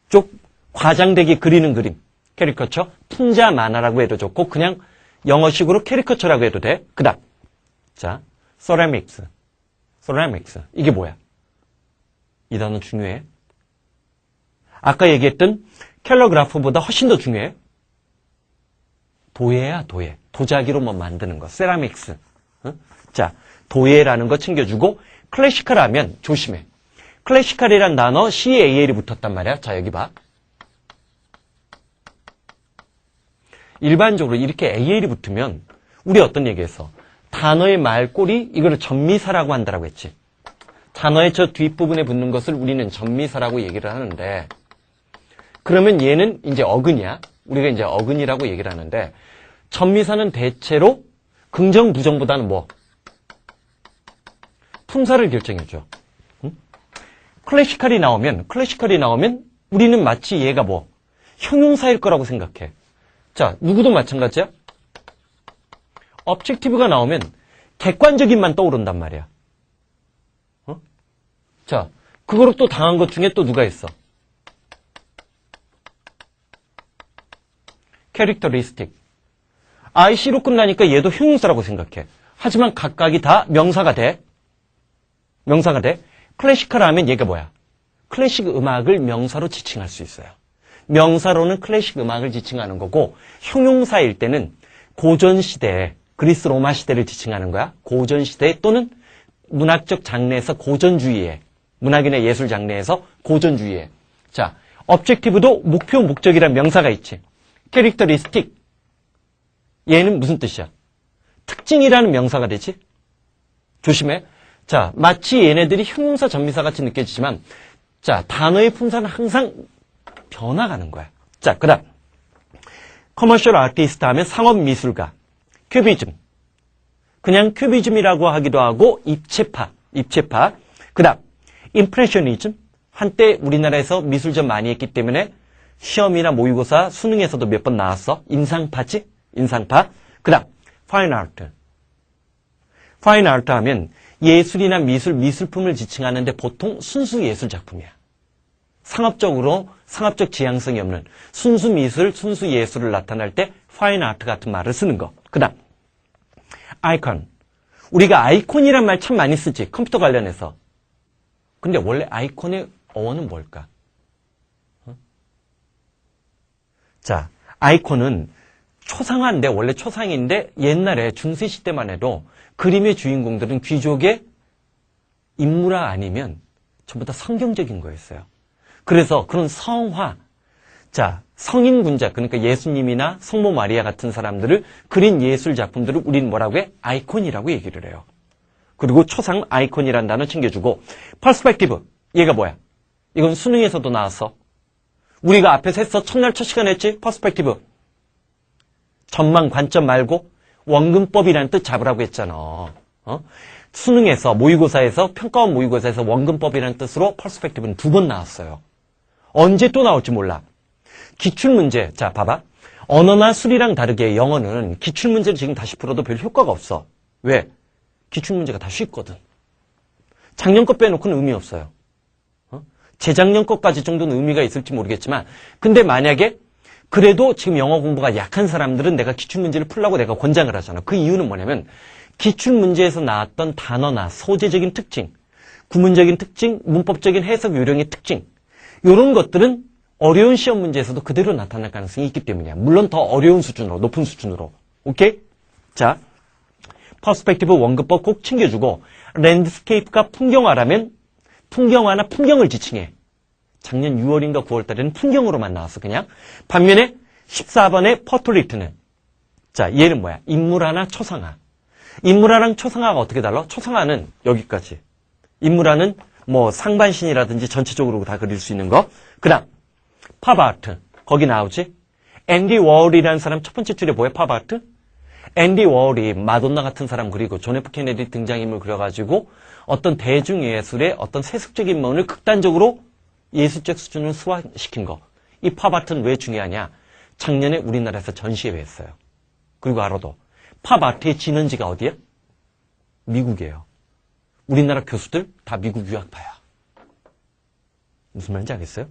좀 과장되게 그리는 그림. caricature. 풍자 만화라고 해도 좋고 그냥 영어식으로 캐리커처라고 해도 돼. 그 다음. 자, ceramics. 이게 뭐야? 이 단어 중요해. 아까 얘기했던 캘러그라프보다 훨씬 더 중요해. 도예야, 도예. 도자기로 뭐 만드는 거. ceramics. 자, 도예라는 거 챙겨주고 클래시컬 하면 조심해. 클래시컬이란 단어 CAL이 붙었단 말이야. 자, 여기 봐. 일반적으로 이렇게 AL이 붙으면 우리 어떤 얘기했어? 단어의 말꼬리 이거를 전미사라고 한다라고 했지. 단어의 저 뒷부분에 붙는 것을 우리는 전미사라고 얘기를 하는데 그러면 얘는 이제 어근이야. 우리가 이제 어근이라고 얘기를 하는데 전미사는 대체로 긍정 부정보다는 뭐? 품사를 결정해줘. 응? 클래시컬이 나오면 우리는 마치 얘가 뭐? 형용사일 거라고 생각해. 자, 누구도 마찬가지야. objective가 나오면 객관적인만 떠오른단 말이야. 자, 그거로 또 당한 것 중에 또 누가 있어? characteristic. IC로 끝나니까 얘도 형용사라고 생각해. 하지만 각각이 다 명사가 돼. 클래시컬 하면 얘가 뭐야? 클래식 음악을 명사로 지칭할 수 있어요. 명사로는 클래식 음악을 지칭하는 거고 형용사일 때는 고전시대, 그리스 로마 시대를 지칭하는 거야. 고전시대 또는 문학적 장르에서 고전주의에, 문학이나 예술 장르에서 고전주의에. 자, objective도 목표, 목적이란 명사가 있지. characteristic. 얘는 무슨 뜻이야? 특징이라는 명사가 되지? 조심해. 자, 마치 얘네들이 형용사, 전미사 같이 느껴지지만 자, 단어의 품사는 항상 변화가는 거야. 자, 그 다음 커머셜 아티스트 하면 상업미술가. 큐비즘. 그냥 큐비즘이라고 하기도 하고 입체파. 그 다음 임프레셔니즘. 한때 우리나라에서 미술전 많이 했기 때문에 시험이나 모의고사, 수능에서도 몇 번 나왔어. 인상파지? 인상파. 그 다음 파인 아트. 파인 아트 하면 예술이나 미술품을 지칭하는데 보통 순수 예술 작품이야. 상업적 지향성이 없는 순수 미술, 순수 예술을 나타낼 때 파인 아트 같은 말을 쓰는 거. 그 다음 아이콘. 우리가 아이콘이란 말 참 많이 쓰지. 컴퓨터 관련해서. 근데 원래 아이콘의 어원은 뭘까? 자, 아이콘은 초상화인데 원래 초상인데 옛날에 중세시대만 해도 그림의 주인공들은 귀족의 인물화 아니면 전부 다 성경적인 거였어요. 그래서 그런 성화, 자, 성인 군자, 그러니까 예수님이나 성모 마리아 같은 사람들을 그린 예술 작품들을 우리는 뭐라고 해? 아이콘이라고 얘기를 해요. 그리고 초상 아이콘이라는 단어 챙겨주고, 퍼스펙티브, 얘가 뭐야? 이건 수능에서도 나왔어. 우리가 앞에서 했어. 첫날 첫 시간 했지? 퍼스펙티브. 전망, 관점 말고 원근법이라는 뜻 잡으라고 했잖아. 수능에서 모의고사에서 평가원 모의고사에서 원근법이라는 뜻으로 퍼스펙티브는 2번 나왔어요. 언제 또 나올지 몰라. 기출문제. 자, 봐봐. 언어나 술이랑 다르게 영어는 기출문제를 지금 다시 풀어도 별 효과가 없어. 왜? 기출문제가 다 쉽거든. 작년 것 빼놓고는 의미 없어요. 재작년 것까지 정도는 의미가 있을지 모르겠지만 근데 만약에 그래도 지금 영어 공부가 약한 사람들은 내가 기출문제를 풀라고 내가 권장을 하잖아. 그 이유는 뭐냐면 기출문제에서 나왔던 단어나 소재적인 특징, 구문적인 특징, 문법적인 해석 요령의 특징 이런 것들은 어려운 시험 문제에서도 그대로 나타날 가능성이 있기 때문이야. 물론 더 어려운 수준으로, 높은 수준으로. 오케이? 자, 퍼스펙티브 원근법 꼭 챙겨주고 랜드스케이프가 풍경화라면 풍경화나 풍경을 지칭해. 작년 6월인가 9월 달에는 풍경으로만 나왔어, 그냥. 반면에 14번의 포트레이트는 자, 얘는 뭐야? 인물화나 초상화. 인물화랑 초상화가 어떻게 달라? 초상화는 여기까지. 인물화는 뭐 상반신이라든지 전체적으로 다 그릴 수 있는 거. 그 다음 팝아트. 거기 나오지? 앤디 워홀이라는 사람 첫 번째 줄에 뭐야? 팝아트? 앤디 워홀이 마돈나 같은 사람 그리고 존 F 케네디 등장인물 그려가지고 어떤 대중예술의 어떤 세속적인 면을 극단적으로 예술적 수준을 수화시킨 거. 이 팝아트는 왜 중요하냐? 작년에 우리나라에서 전시회 했어요. 그리고 알아도 팝아트의 진원지가 어디야? 미국이에요. 우리나라 교수들 다 미국 유학파야. 무슨 말인지 알겠어요?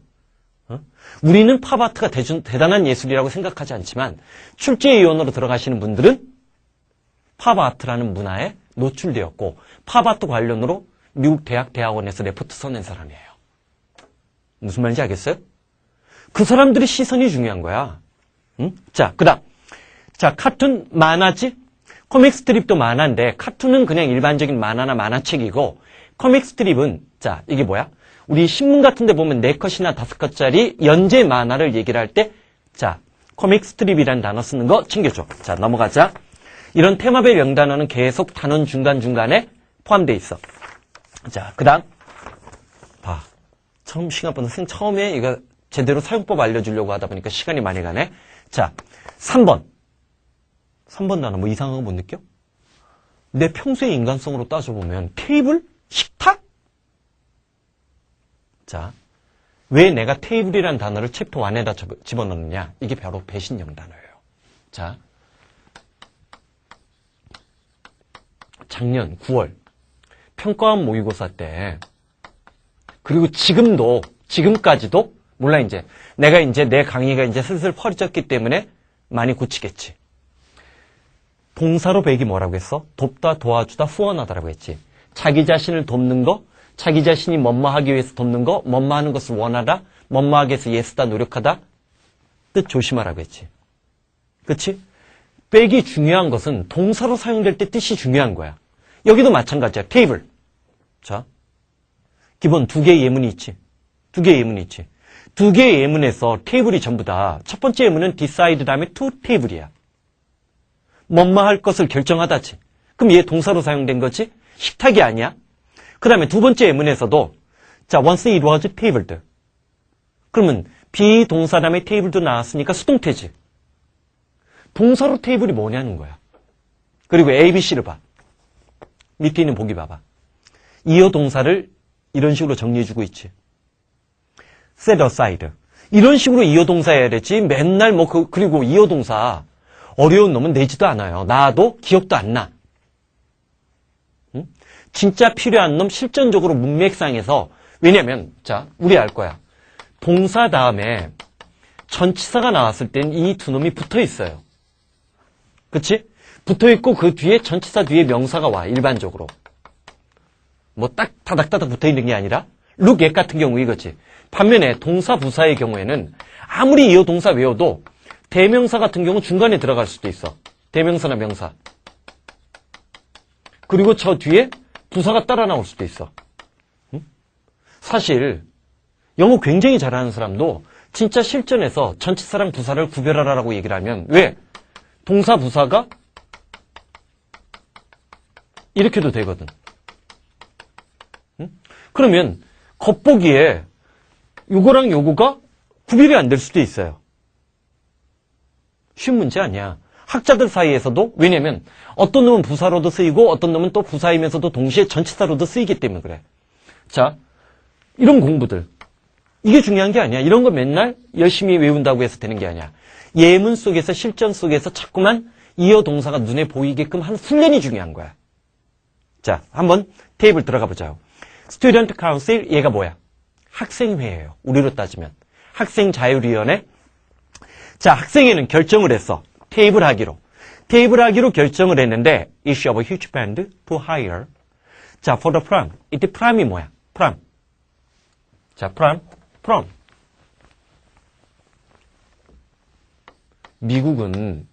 우리는 팝아트가 대단한 예술이라고 생각하지 않지만 출제위원으로 들어가시는 분들은 팝아트라는 문화에 노출되었고 팝아트 관련으로 미국 대학원에서 레포트 써낸 사람이에요. 무슨 말인지 알겠어요? 그 사람들의 시선이 중요한 거야. 응? 자, 그 다음. 자, 카툰 만화지? 코믹 스트립도 만화인데 카툰은 그냥 일반적인 만화나 만화책이고 코믹 스트립은 자, 이게 뭐야? 우리 신문 같은 데 보면 4컷이나 5컷짜리 연재 만화를 얘기를 할 때 자, 코믹 스트립이라는 단어 쓰는 거 챙겨줘. 자, 넘어가자. 이런 테마별 영단어는 계속 단원 중간중간에 포함되어 있어. 자, 그 다음 봐. 처음 시간보다 처음에 이거 제대로 사용법 알려주려고 하다 보니까 시간이 많이 가네. 자, 3번 단어 뭐 이상한 거 못 느껴? 내 평소의 인간성으로 따져보면 테이블? 식탁? 자, 왜 내가 테이블이라는 단어를 챕터 1에다 집어넣느냐? 이게 바로 배신형 단어예요. 자, 작년 9월 평가원 모의고사 때 그리고 지금까지도 몰라 이제 내가 이제 내 강의가 이제 슬슬 펄이 졌기 때문에 많이 고치겠지. 동사로 배기 뭐라고 했어? 돕다, 도와주다, 후원하다라고 했지. 자기 자신을 돕는 거, 자기 자신이 뭐뭐하기 위해서 돕는 거, 뭐뭐하는 것을 원하다, 뭐뭐하기 위해서 애쓰다, 노력하다. 뜻 조심하라고 했지. 그치? 백이 중요한 것은 동사로 사용될 때 뜻이 중요한 거야. 여기도 마찬가지야. 테이블. 자, 기본 2개의 예문이 있지. 2개의 예문이 있지. 2개의 예문에서 테이블이 전부 다 첫 번째 예문은 decide 다음에 to 테이블이야. 뭐뭐 할 것을 결정하다지. 그럼 얘 동사로 사용된 거지? 식탁이 아니야. 그 다음에 두 번째 예문에서도 자, once it was tabled. 그러면 비동사 다음에 tabled도 나왔으니까 수동태지. 동사로 테이블이 뭐냐는 거야. 그리고 A, B, C를 봐. 밑에 있는 보기 봐봐. 이어 동사를 이런 식으로 정리해주고 있지. set aside. 이런 식으로 이어 동사 해야 되지. 맨날 그리고 이어 동사 어려운 놈은 내지도 않아요. 나도 기억도 안 나. 응? 진짜 필요한 놈 실전적으로 문맥상에서 왜냐면 자, 우리 알 거야. 동사 다음에 전치사가 나왔을 땐 이 두 놈이 붙어 있어요. 그치? 붙어 있고 그 뒤에 전치사 뒤에 명사가 와, 일반적으로. 뭐 딱 다닥다닥 붙어 있는 게 아니라 look at 같은 경우 이거지. 반면에 동사 부사의 경우에는 아무리 이어 동사 외워도 대명사 같은 경우 중간에 들어갈 수도 있어. 대명사나 명사. 그리고 저 뒤에 부사가 따라 나올 수도 있어. 응? 사실 영어 굉장히 잘하는 사람도 진짜 실전에서 전치사랑 부사를 구별하라고 얘기를 하면 왜? 동사 부사가 이렇게도 되거든. 응? 그러면 겉보기에 요거랑 요거가 구별이 안 될 수도 있어요. 쉬운 문제 아니야. 학자들 사이에서도 왜냐면 어떤 놈은 부사로도 쓰이고 어떤 놈은 또 부사이면서도 동시에 전치사로도 쓰이기 때문에 그래. 자, 이런 공부들. 이게 중요한 게 아니야. 이런 거 맨날 열심히 외운다고 해서 되는 게 아니야. 예문 속에서 실전 속에서 자꾸만 이어 동사가 눈에 보이게끔 하는 훈련이 중요한 거야. 자, 한번 테이블 들어가 보자고. 스튜던트 카운슬 얘가 뭐야? 학생회예요. 우리로 따지면. 학생자율위원회. 자, 학생회는 결정을 했어. 테이블 하기로. 테이블 하기로 결정을 했는데 issue of a huge band to hire. 자, for the prom. 이때 프롬이 뭐야? 프롬. 자, 프롬. 미국은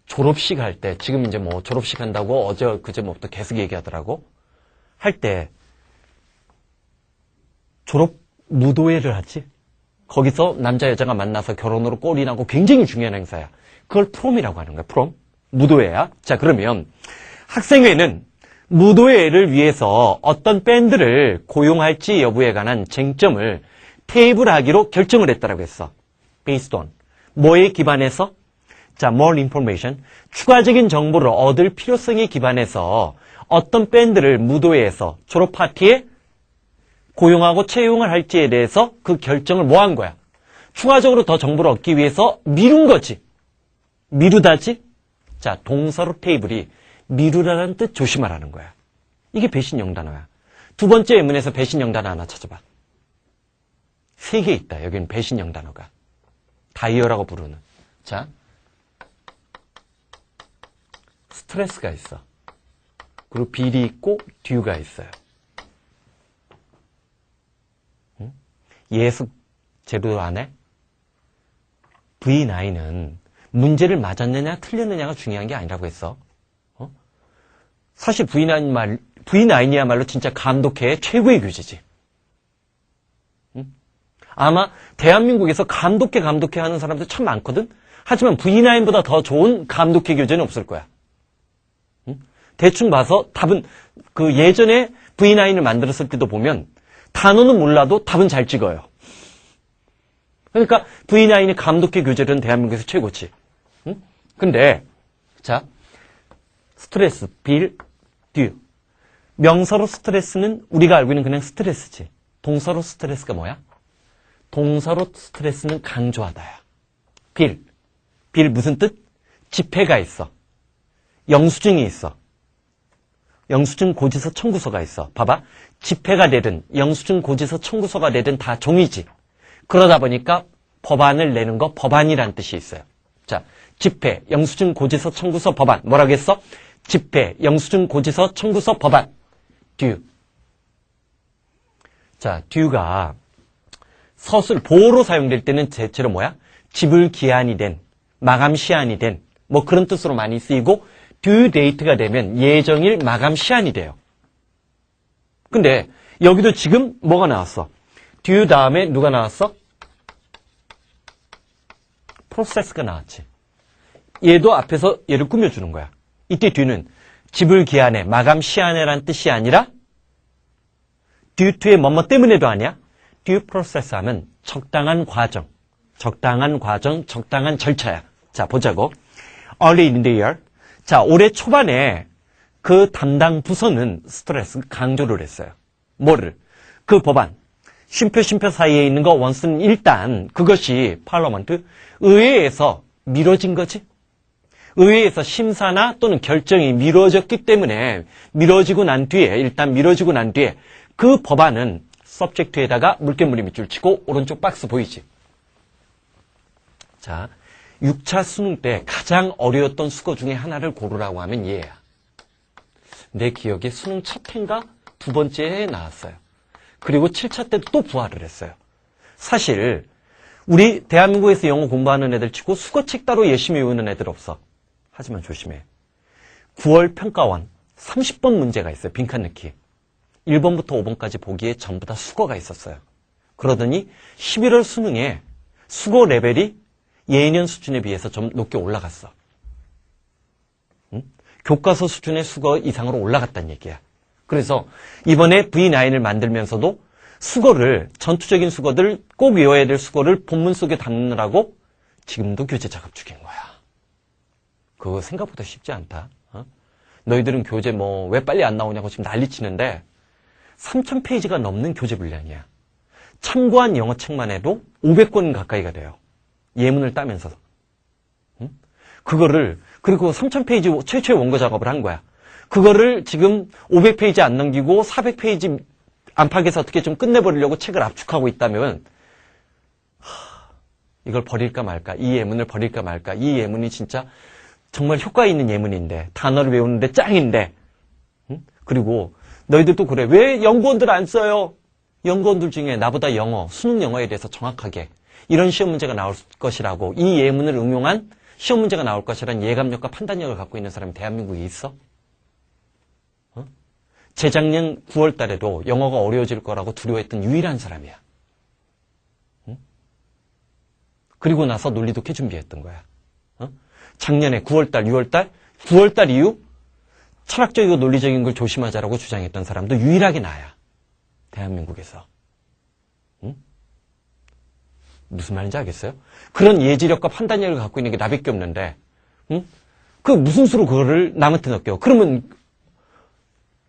졸업식 할 때, 지금 이제 뭐 졸업식 한다고 어제 그제 뭐부터 계속 얘기하더라고. 할 때 졸업 무도회를 하지. 거기서 남자 여자가 만나서 결혼으로 꼴이 나고 굉장히 중요한 행사야. 그걸 프롬이라고 하는 거야. 프롬. 무도회야. 자, 그러면 학생회는 무도회를 위해서 어떤 밴드를 고용할지 여부에 관한 쟁점을 테이블하기로 결정을 했다라고 했어. based on. 뭐에 기반해서? 자, more information. 추가적인 정보를 얻을 필요성에 기반해서 어떤 밴드를 무도회에서 졸업 파티에 고용하고 채용을 할지에 대해서 그 결정을 뭐 한 거야? 추가적으로 더 정보를 얻기 위해서 미룬 거지. 미루다지? 자, 동사로 테이블이 미루라는 뜻 조심하라는 거야. 이게 배신 영단어야. 두 번째 예문에서 배신 영단어 하나 찾아봐. 3개 있다. 여기는 배신 영단어가. 다이어라고 부르는. 자, 스트레스가 있어. 그리고 비리 있고 듀가 있어요. 응? 예습 제대로 안 해? V9은 문제를 맞았느냐 틀렸느냐가 중요한 게 아니라고 했어. 사실 V9이야말로 진짜 감독회의 최고의 교재지. 응? 아마 대한민국에서 감독회 하는 사람들 참 많거든? 하지만 V9보다 더 좋은 감독회 교재는 없을 거야. 응? 대충 봐서 답은 그 예전에 V9을 만들었을 때도 보면 단어는 몰라도 답은 잘 찍어요. 그러니까 V9의 감독회 교재는 대한민국에서 최고지. 응? 근데 자, 스트레스, 빌, 듀. 명사로 스트레스는 우리가 알고 있는 그냥 스트레스지. 동사로 스트레스가 뭐야? 동사로 스트레스는 강조하다야. 빌 무슨 뜻? 집회가 있어. 영수증이 있어. 영수증 고지서 청구서가 있어. 봐봐. 집회가 되든 영수증 고지서 청구서가 되든 다 종이지. 그러다 보니까 법안을 내는 거 법안이란 뜻이 있어요. 자, 집회, 영수증 고지서 청구서 법안. 뭐라고 했어? 집회, 영수증 고지서 청구서 법안. 듀. 자, 듀가 서술, 보호로 사용될 때는 대체로 뭐야? 지불 기한이 된, 마감 시한이 된, 뭐 그런 뜻으로 많이 쓰이고, 듀 데이트가 되면 예정일 마감 시한이 돼요. 근데 여기도 지금 뭐가 나왔어? 듀 다음에 누가 나왔어? 프로세스가 나왔지. 얘도 앞에서 얘를 꾸며주는 거야. 이때 듀는 지불 기한에 마감 시한에란 뜻이 아니라 due to의 뭐뭐 때문에도 아니야. due process 하면 적당한 과정, 적당한 절차야. 자, 보자고. Early in the year. 자, 올해 초반에 그 담당 부서는 스트레스 강조를 했어요. 뭐를? 그 법안. 쉼표 사이에 있는 거 원스는 일단 그것이 파르라먼트 의회에서 미뤄진 거지. 의회에서 심사나 또는 결정이 미뤄졌기 때문에 일단 미뤄지고 난 뒤에 그 법안은 서브젝트에다가 물개무늬 밑줄 치고 오른쪽 박스 보이지? 자, 6차 수능 때 가장 어려웠던 수거 중에 하나를 고르라고 하면 얘야. 내 기억에 수능 첫 해인가 두 번째 해에 나왔어요. 그리고 7차 때도 또 부활을 했어요. 사실 우리 대한민국에서 영어 공부하는 애들 치고 수거책 따로 열심히 외우는 애들 없어. 하지만 조심해. 9월 평가원 30번 문제가 있어요. 빈칸 넣기. 1번부터 5번까지 보기에 전부 다 수거가 있었어요. 그러더니 11월 수능에 수거 레벨이 예년 수준에 비해서 좀 높게 올라갔어. 응? 교과서 수준의 수거 이상으로 올라갔다는 얘기야. 그래서 이번에 V9을 만들면서도 수거를, 전투적인 수거들, 꼭 외워야 될 수거를 본문 속에 담느라고 지금도 교재 작업 중인 거야. 그거 생각보다 쉽지 않다. 어? 너희들은 교재 왜 빨리 안 나오냐고 지금 난리치는데 3,000페이지가 넘는 교재 분량이야. 참고한 영어책만 해도 500권 가까이가 돼요. 예문을 따면서. 응? 그리고 3,000페이지 최초의 원고 작업을 한 거야. 그거를 지금 500페이지 안 넘기고 400페이지 안팎에서 어떻게 좀 끝내버리려고 책을 압축하고 있다면 이걸 버릴까 말까, 이 예문을 버릴까 말까, 이 예문이 진짜 정말 효과 있는 예문인데, 단어를 외우는데 짱인데, 응? 그리고 너희들도 그래. 왜 연구원들 안 써요? 연구원들 중에 나보다 수능 영어에 대해서 정확하게 이런 시험 문제가 나올 것이라고, 이 예문을 응용한 시험 문제가 나올 것이라는 예감력과 판단력을 갖고 있는 사람이 대한민국에 있어? 재작년 9월 달에도 영어가 어려워질 거라고 두려워했던 유일한 사람이야. 응? 그리고 나서 논리독해 준비했던 거야. 작년에 9월달, 6월달, 9월달 이후 철학적이고 논리적인 걸 조심하자라고 주장했던 사람도 유일하게 나야. 대한민국에서. 응? 무슨 말인지 알겠어요? 그런 예지력과 판단력을 갖고 있는 게 나밖에 없는데, 응? 그 무슨 수로 그거를 남한테 넘겨? 그러면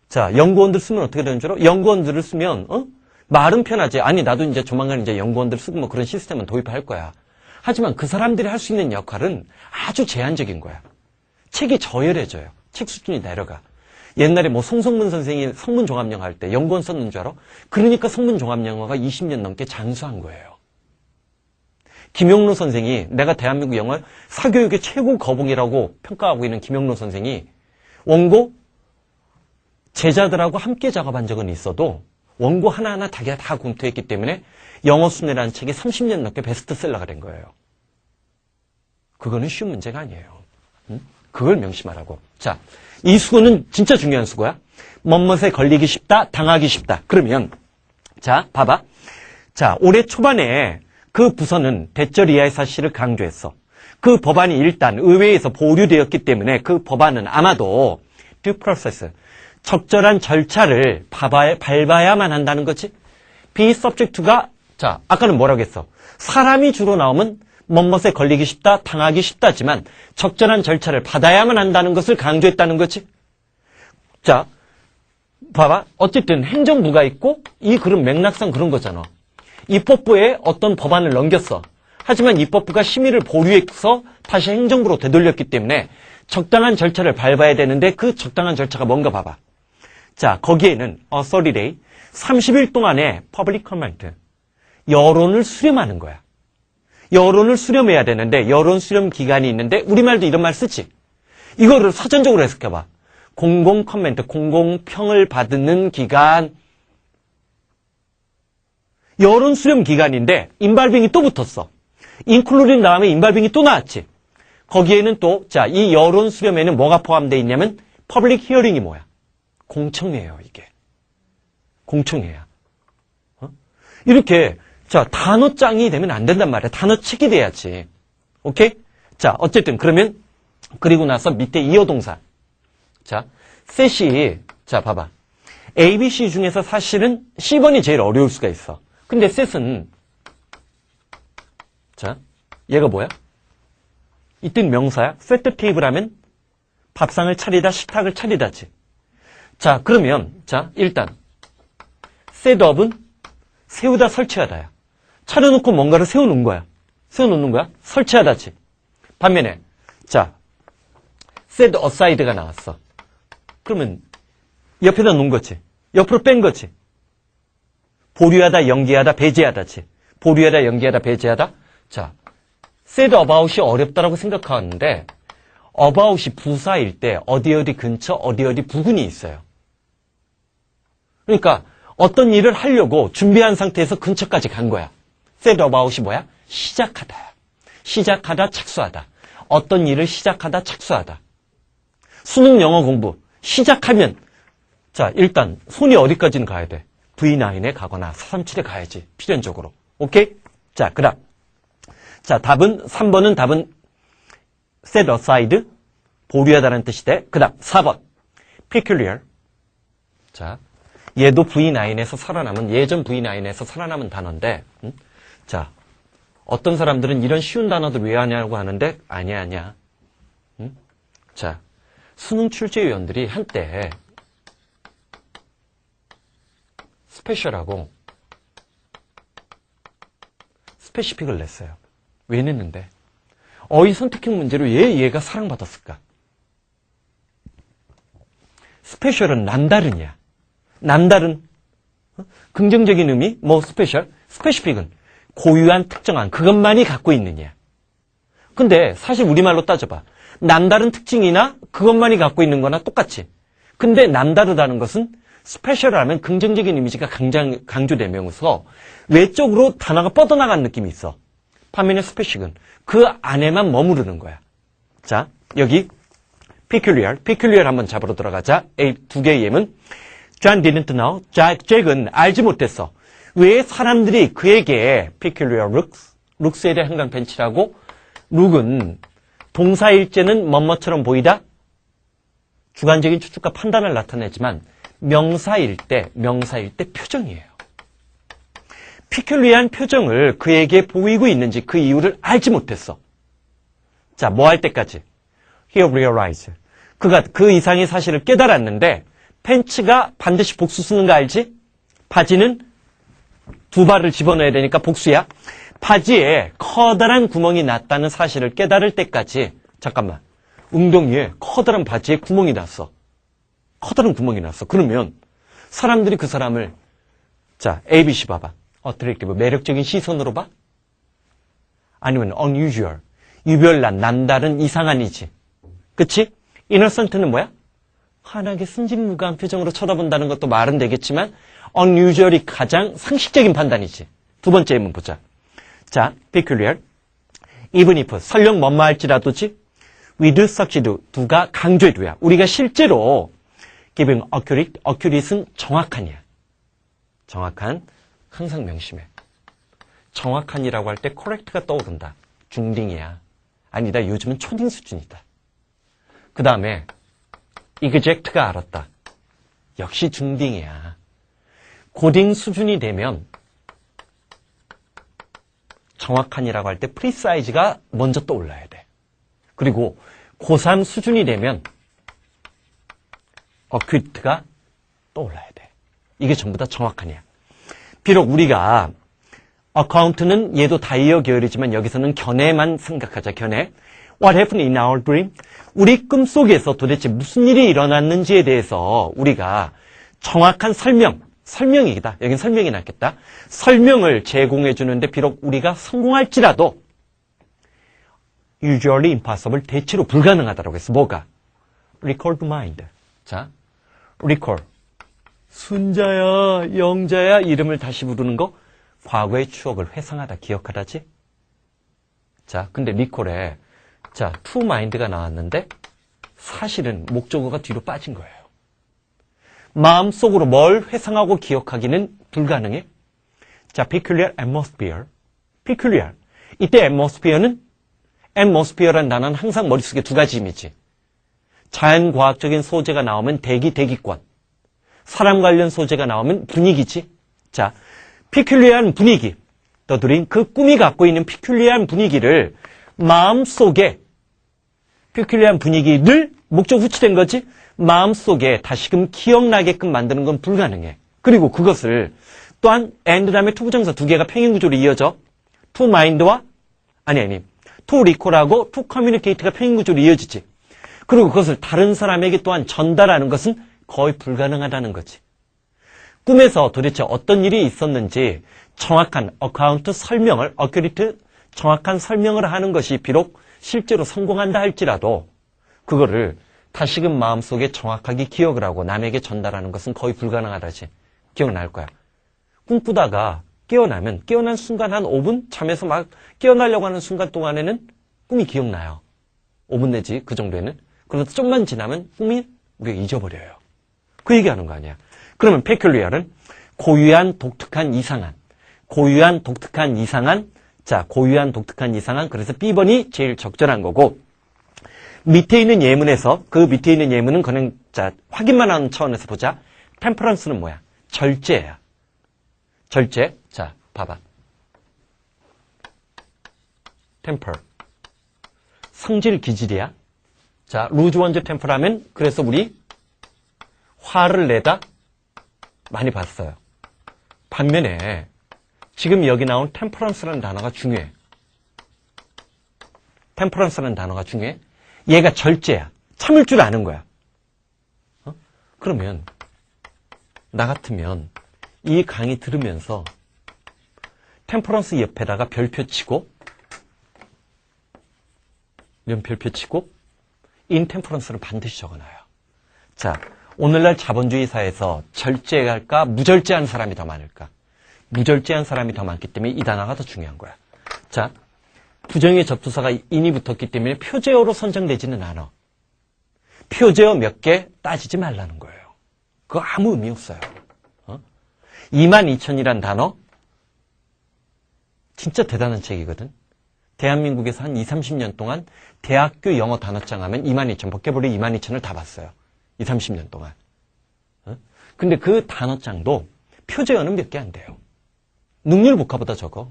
자, 연구원들 쓰면 어떻게 되는 줄 알아? 연구원들을 쓰면, 말은 편하지. 아니, 나도 이제 조만간 이제 연구원들 쓰고 그런 시스템은 도입할 거야. 하지만 그 사람들이 할 수 있는 역할은 아주 제한적인 거야. 책이 저열해져요. 책 수준이 내려가. 옛날에 송성문 선생이 성문종합영어 할 때 연구원 썼는 줄 알아? 그러니까 성문종합영어가 20년 넘게 장수한 거예요. 김용로 선생이, 내가 대한민국 영어 사교육의 최고 거봉이라고 평가하고 있는 김용로 선생이 원고 제자들하고 함께 작업한 적은 있어도 원고 하나하나 자기가 다 검토했기 때문에 영어순례라는 책이 30년 넘게 베스트셀러가 된 거예요. 그거는 쉬운 문제가 아니에요. 그걸 명심하라고. 자, 이 수고는 진짜 중요한 수고야. 멋멋에 걸리기 쉽다, 당하기 쉽다. 그러면 자, 봐봐. 자, 올해 초반에 그 부서는 대절 이하의 사실을 강조했어. 그 법안이 일단 의회에서 보류되었기 때문에 그 법안은 아마도 due process, 적절한 절차를 밟아야만 한다는 거지. be subject to가, 자, 아까는 뭐라고 했어? 사람이 주로 나오면 멋멋에 걸리기 쉽다, 당하기 쉽다지만 적절한 절차를 받아야만 한다는 것을 강조했다는 거지. 자, 봐봐. 어쨌든 행정부가 있고 이 글은 맥락상 그런 거잖아. 입법부에 어떤 법안을 넘겼어. 하지만 입법부가 심의를 보류해서 다시 행정부로 되돌렸기 때문에 적당한 절차를 밟아야 되는데 그 적당한 절차가 뭔가 봐봐. 자, 거기에는 authority 30일 동안의 public comment, 여론을 수렴하는 거야. 여론을 수렴해야 되는데 여론 수렴 기간이 있는데 우리말도 이런 말 쓰지. 이거를 사전적으로 해석해봐. 공공 커멘트, 공공평을 받는 기간. 여론 수렴 기간인데 인발빙이 또 붙었어. including 다음에 인발빙이 또 나왔지. 거기에는 또, 자, 이 여론 수렴에는 뭐가 포함되어 있냐면 public hearing이 뭐야? 공청회예요, 이게. 공청회야. 이렇게, 자, 단어장이 되면 안 된단 말이야. 단어책이 돼야지. 오케이? 자, 어쨌든 그러면 그리고 나서 밑에 이어동사. 자, 셋이, 자, 봐봐. A, B, C 중에서 사실은 C번이 제일 어려울 수가 있어. 근데 셋은, 자, 얘가 뭐야? 이땐 명사야. 세트 테이블 하면 밥상을 차리다, 식탁을 차리다지. 자, 그러면, 자, 일단, 셋업은 세우다, 설치하다야. 차려놓고 뭔가를 세워놓은 거야. 세워놓는 거야? 설치하다지. 반면에, 자, set aside가 나왔어. 그러면, 옆에다 놓은 거지. 옆으로 뺀 거지. 보류하다, 연기하다, 배제하다지. 보류하다, 연기하다, 배제하다. 자, said about이 어렵다라고 생각하는데 about이 부사일 때 어디 근처, 어디 부근이 있어요. 그러니까 어떤 일을 하려고 준비한 상태에서 근처까지 간 거야. said about이 뭐야? 시작하다야. 시작하다, 착수하다. 어떤 일을 시작하다, 착수하다. 수능 영어 공부 시작하면 자, 일단 손이 어디까지는 가야 돼? V9에 가거나 437에 가야지. 필연적으로. 오케이? 자, 그다음. 자, 3번은 답은 set aside, 보류하다는 뜻이 돼. 그다음 4번. peculiar. 자, 얘도 V9에서 살아남은, 예전 V9에서 살아남은 단어인데, 자, 어떤 사람들은 이런 쉬운 단어들 왜 하냐고 하는데, 아니야. 자, 수능 출제위원들이 한때 스페셜하고 스페시픽을 냈어요. 왜 냈는데? 어휘 선택형 문제로 왜 얘가 사랑받았을까? 스페셜은 남다른이야. 남다른 긍정적인 의미, 스페셜, 스페시픽은 고유한 특정한 그것만이 갖고 있느냐. 근데 사실 우리말로 따져봐. 남다른 특징이나 그것만이 갖고 있는 거나 똑같지. 근데 남다르다는 것은 스페셜하면 긍정적인 이미지가 강조되면서 외적으로 단어가 뻗어나간 느낌이 있어. 반면에 스페시픽은 그 안에만 머무르는 거야. 자, 여기 peculiar 한번 잡으러 들어가자. 두 개의 예문. John didn't know. 잭은 알지 못했어. 왜 사람들이 그에게 peculiar looks에 대해 한강 벤치라고 look은 동사일제는 뭐뭐처럼 보이다? 주관적인 추측과 판단을 나타내지만 명사일 때 표정이에요. 피큘리한 표정을 그에게 보이고 있는지 그 이유를 알지 못했어. 자, 뭐 할 때까지? He realized. 그가 그 이상의 사실을 깨달았는데 팬츠가 반드시 복수 쓰는 거 알지? 바지는 두 발을 집어넣어야 되니까 복수야. 바지에 커다란 구멍이 났다는 사실을 깨달을 때까지 잠깐만. 웅덩이에 커다란 바지에 구멍이 났어. 커다란 구멍이 났어. 그러면 사람들이 그 사람을 자, ABC 봐봐. attractive, 매력적인 시선으로 봐? 아니면 unusual, 유별난, 남다른, 이상한이지. 그치? innocent는 뭐야? 환하게 순진무구한 표정으로 쳐다본다는 것도 말은 되겠지만 unusual이 가장 상식적인 판단이지. 두 번째 예문 보자. 자, peculiar. even if, 설령 뭐뭐할지라도지. with succeed, 두가 강조해 두야. 우리가 실제로 giving accurate은 정확한이야. 정확한, 항상 명심해. 정확한이라고 할 때 correct가 떠오른다. 중딩이야. 아니다, 요즘은 초딩 수준이다. 그 다음에 exact가 알았다. 역시 중딩이야. 고딩 수준이 되면 정확한이라고 할 때 precise가 먼저 떠올라야 돼. 그리고 고3 수준이 되면 accurat가 떠올라야 돼. 이게 전부 다 정확한이야. 비록 우리가 account는 얘도 다이어 계열이지만 여기서는 견해만 생각하자. 견해. What happened in our dream? 우리 꿈속에서 도대체 무슨 일이 일어났는지에 대해서 우리가 정확한 설명이다. 여긴 설명이 낫겠다. 설명을 제공해 주는데 비록 우리가 성공할지라도 usually impossible, 대체로 불가능하다고 했어. 뭐가? recall to mind. 자, recall. 순자야, 영자야 이름을 다시 부르는 거 과거의 추억을 회상하다, 기억하다지? 자, 근데 recall에 자, to mind가 나왔는데 사실은 목적어가 뒤로 빠진 거예요. 마음속으로 뭘 회상하고 기억하기는 불가능해. 자, peculiar atmosphere. peculiar. 이때 atmosphere란 단어는 항상 머릿속에 두 가지 이미지. 자연과학적인 소재가 나오면 대기권. 사람 관련 소재가 나오면 분위기지. 자, peculiar한 분위기. 너들이 그 꿈이 갖고 있는 peculiar한 분위기를 마음속에 peculiar한 분위기를 목적 후치된 거지. 마음속에 다시금 기억나게끔 만드는 건 불가능해. 그리고 그것을 또한 and 다음에 to 부정사 두 개가 평행구조로 이어져. to mind와 to recall하고 to communicate가 평행구조로 이어지지. 그리고 그것을 다른 사람에게 또한 전달하는 것은 거의 불가능하다는 거지. 꿈에서 도대체 어떤 일이 있었는지 정확한 어카운트 설명을, 어큐리트 정확한 설명을 하는 것이 비록 실제로 성공한다 할지라도 그거를 다시금 마음속에 정확하게 기억을 하고 남에게 전달하는 것은 거의 불가능하다지. 기억날 거야. 꿈꾸다가 깨어나면 깨어난 순간 한 5분? 잠에서 막 깨어나려고 하는 순간 동안에는 꿈이 기억나요. 5분 내지 그 정도에는. 그런데 좀만 지나면 꿈이 우리가 잊어버려요. 그 얘기하는 거 아니야. 그러면 peculiar은 고유한, 독특한, 이상한. 고유한, 독특한, 이상한. 자, 고유한, 독특한, 이상한. 그래서 B번이 제일 적절한 거고 밑에 있는 예문에서 그 밑에 있는 예문은 그냥 자 확인만 하는 차원에서 보자. temperance는 뭐야? 절제야. 절제. 자, 봐봐. temper. 성질, 기질이야. 자, 루즈 원즈 템퍼라면 그래서 우리 화를 내다 많이 봤어요. 반면에 지금 여기 나온 템퍼런스라는 단어가 중요해. 템퍼런스라는 단어가 중요해. 얘가 절제야. 참을 줄 아는 거야. 그러면 나 같으면 이 강의 들으면서 템퍼런스 옆에다가 별표 치고 별표 치고 인템퍼런스를 반드시 적어놔요. 자, 오늘날 자본주의 사회에서 절제할까 무절제한 사람이 더 많을까? 무절제한 사람이 더 많기 때문에 이 단어가 더 중요한 거야. 자, 부정의 접두사가 인이 붙었기 때문에 표제어로 선정되지는 않아. 표제어 몇 개 따지지 말라는 거예요. 그거 아무 의미 없어요. 22,000이란 단어 진짜 대단한 책이거든. 대한민국에서 한 20-30년 동안 대학교 영어 단어장 하면 22,000, 버케블리 22,000을 다 봤어요. 20-30년 동안. 근데 그 단어장도 표제어는 몇 개 안 돼요. 능률복화보다 적어.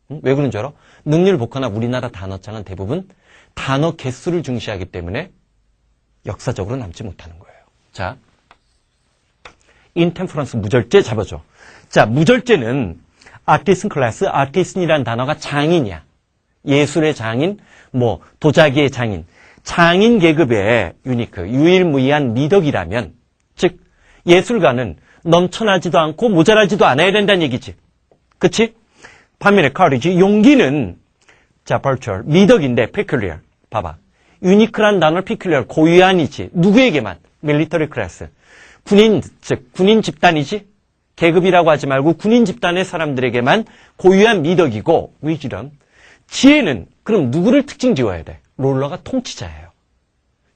왜 그런 줄 알아? 능률복화나 우리나라 단어장은 대부분 단어 개수를 중시하기 때문에 역사적으로 남지 못하는 거예요. 자, 인템퍼런스 무절제 잡아줘. 자, 무절제는 아티스트 클래스, 아티스트이라는 단어가 장인이야. 예술의 장인, 뭐 도자기의 장인. 장인 계급의 유니크, 유일무이한 미덕이라면, 즉 예술가는 넘쳐나지도 않고 모자라지도 않아야 된다는 얘기지. 그치? 반면에 courage, 용기는 자, virtual, 미덕인데 peculiar. 봐봐. 유니크란 단어를 peculiar, 고유한이지. 누구에게만? military class. 군인, 즉 군인 집단이지. 계급이라고 하지 말고 군인 집단의 사람들에게만 고유한 미덕이고 위지럼. 지혜는 그럼 누구를 특징 지어야 돼? 롤러가 통치자예요.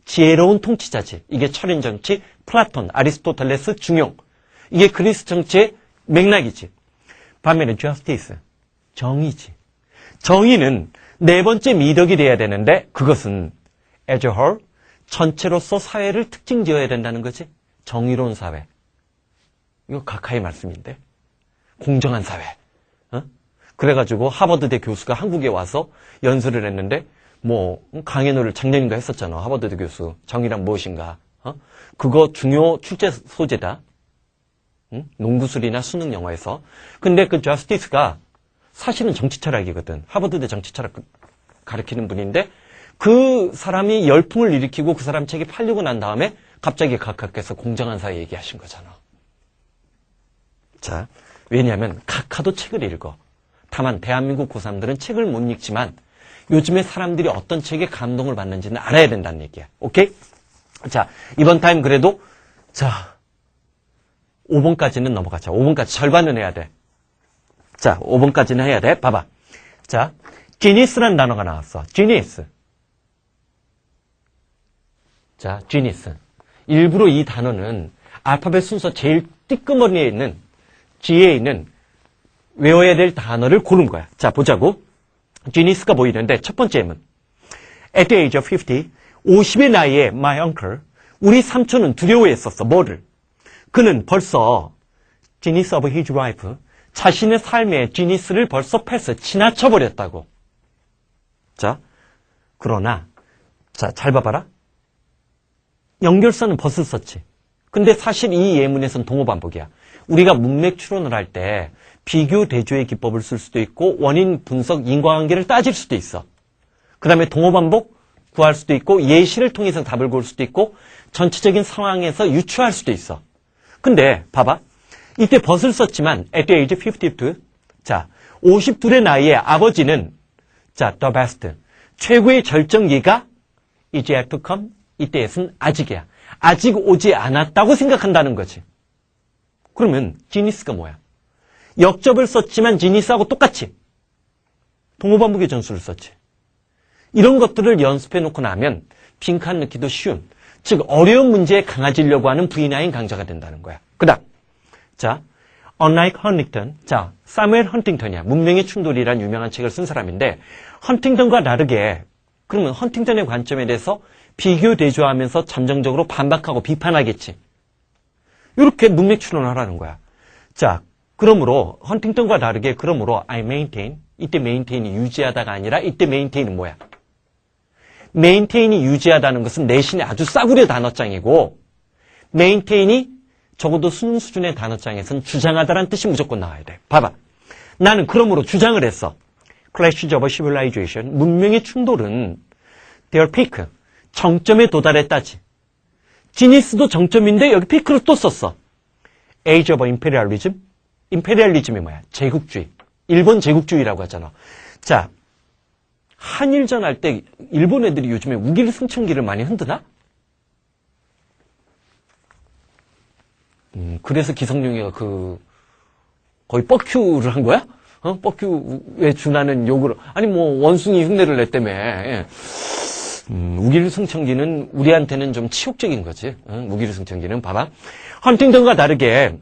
지혜로운 통치자지. 이게 철인 정치, 플라톤, 아리스토텔레스, 중용. 이게 그리스 정치의 맥락이지. 반면에 justice, 정의지. 정의는 네 번째 미덕이 돼야 되는데 그것은 as a whole, 전체로서 사회를 특징 지어야 된다는 거지. 정의로운 사회. 이거 각하의 말씀인데. 공정한 사회. 그래가지고 하버드대 교수가 한국에 와서 연설을 했는데 뭐 강연을 작년인가 했었잖아. 하버드대 교수. 정의란 무엇인가. 그거 중요 출제 소재다. 농구술이나 수능 영어에서. 근데 그 저스티스가 사실은 정치 철학이거든. 하버드대 정치 철학 가르치는 분인데 그 사람이 열풍을 일으키고 그 사람 책이 팔리고 난 다음에 갑자기 각하께서 공정한 사회 얘기하신 거잖아. 자, 왜냐하면 각하도 책을 읽어. 다만 대한민국 고3들은 책을 못 읽지만 요즘에 사람들이 어떤 책에 감동을 받는지는 알아야 된다는 얘기야. 오케이? 자, 이번 타임 그래도 자 5번까지는 넘어가자. 5번까지 절반은 해야 돼. 자, 5번까지는 해야 돼. 봐봐. 자, genius라는 단어가 나왔어. genius. 자, genius. 일부러 이 단어는 알파벳 순서 제일 띠끄머리에 있는 G에 있는 외워야 될 단어를 고른 거야. 자, 보자고. genius가 보이는데 첫 번째 예문. At the age of 50, 50의 나이에 my uncle, 우리 삼촌은 두려워했었어. 뭐를? 그는 벌써 genius of his life, 자신의 삶의 genius를 벌써 지나쳐버렸다고. 자, 그러나 자, 잘 봐봐라. 연결사는 벗을 썼지. 근데 사실 이 예문에서는 동어반복이야. 우리가 문맥 추론을 할 때 비교 대조의 기법을 쓸 수도 있고 원인 분석 인과관계를 따질 수도 있어. 그 다음에 동어반복 구할 수도 있고 예시를 통해서 답을 고를 수도 있고 전체적인 상황에서 유추할 수도 있어. 근데 봐봐. 이때 벗을 썼지만 at the age 52. 자, 52의 나이에 아버지는 자, the best. 최고의 절정기가 is yet to come. 이때에선 아직이야. 아직 오지 않았다고 생각한다는 거지. 그러면 지니스가 뭐야? 역접을 썼지만 지니스하고 똑같이 동호반복의 전술을 썼지. 이런 것들을 연습해 놓고 나면 빈칸 넣기도 쉬운, 즉 어려운 문제에 강해지려고 하는 V9 강자가 된다는 거야. 그 다음, 자, Unlike Huntington, 자, 사무엘 헌팅턴이야. 문명의 충돌이란 유명한 책을 쓴 사람인데 헌팅턴과 다르게 그러면 헌팅턴의 관점에 대해서 비교 대조하면서 잠정적으로 반박하고 비판하겠지. 이렇게 문맥 추론을 하라는 거야. 자, 그러므로 헌팅턴과 다르게 그러므로 I maintain, 이때 maintain이 유지하다가 아니라 이때 maintain은 뭐야? maintain이 유지하다는 것은 내신의 아주 싸구려 단어장이고 maintain이 적어도 수능 수준의 단어장에선 주장하다라는 뜻이 무조건 나와야 돼. 봐봐. 나는 그러므로 주장을 했어. Clashes of Civilization, 문명의 충돌은 their peak, 정점에 도달했다지. 지니스도 정점인데 여기 피크를 또 썼어. Age of Imperialism, 임페리얼리즘이 뭐야? 제국주의. 일본 제국주의라고 하잖아. 자, 한일전 할 때 일본 애들이 요즘에 우길 승천기를 많이 흔드나? 그래서 기성용이가 거의 뻑큐를 한 거야? 뻑큐에 준하는 욕을, 아니 뭐 원숭이 흉내를 냈다며. 예. 우길 승천기는 우리한테는 좀 치욕적인 거지. 우길 승천기는 봐봐. 헌팅턴과 다르게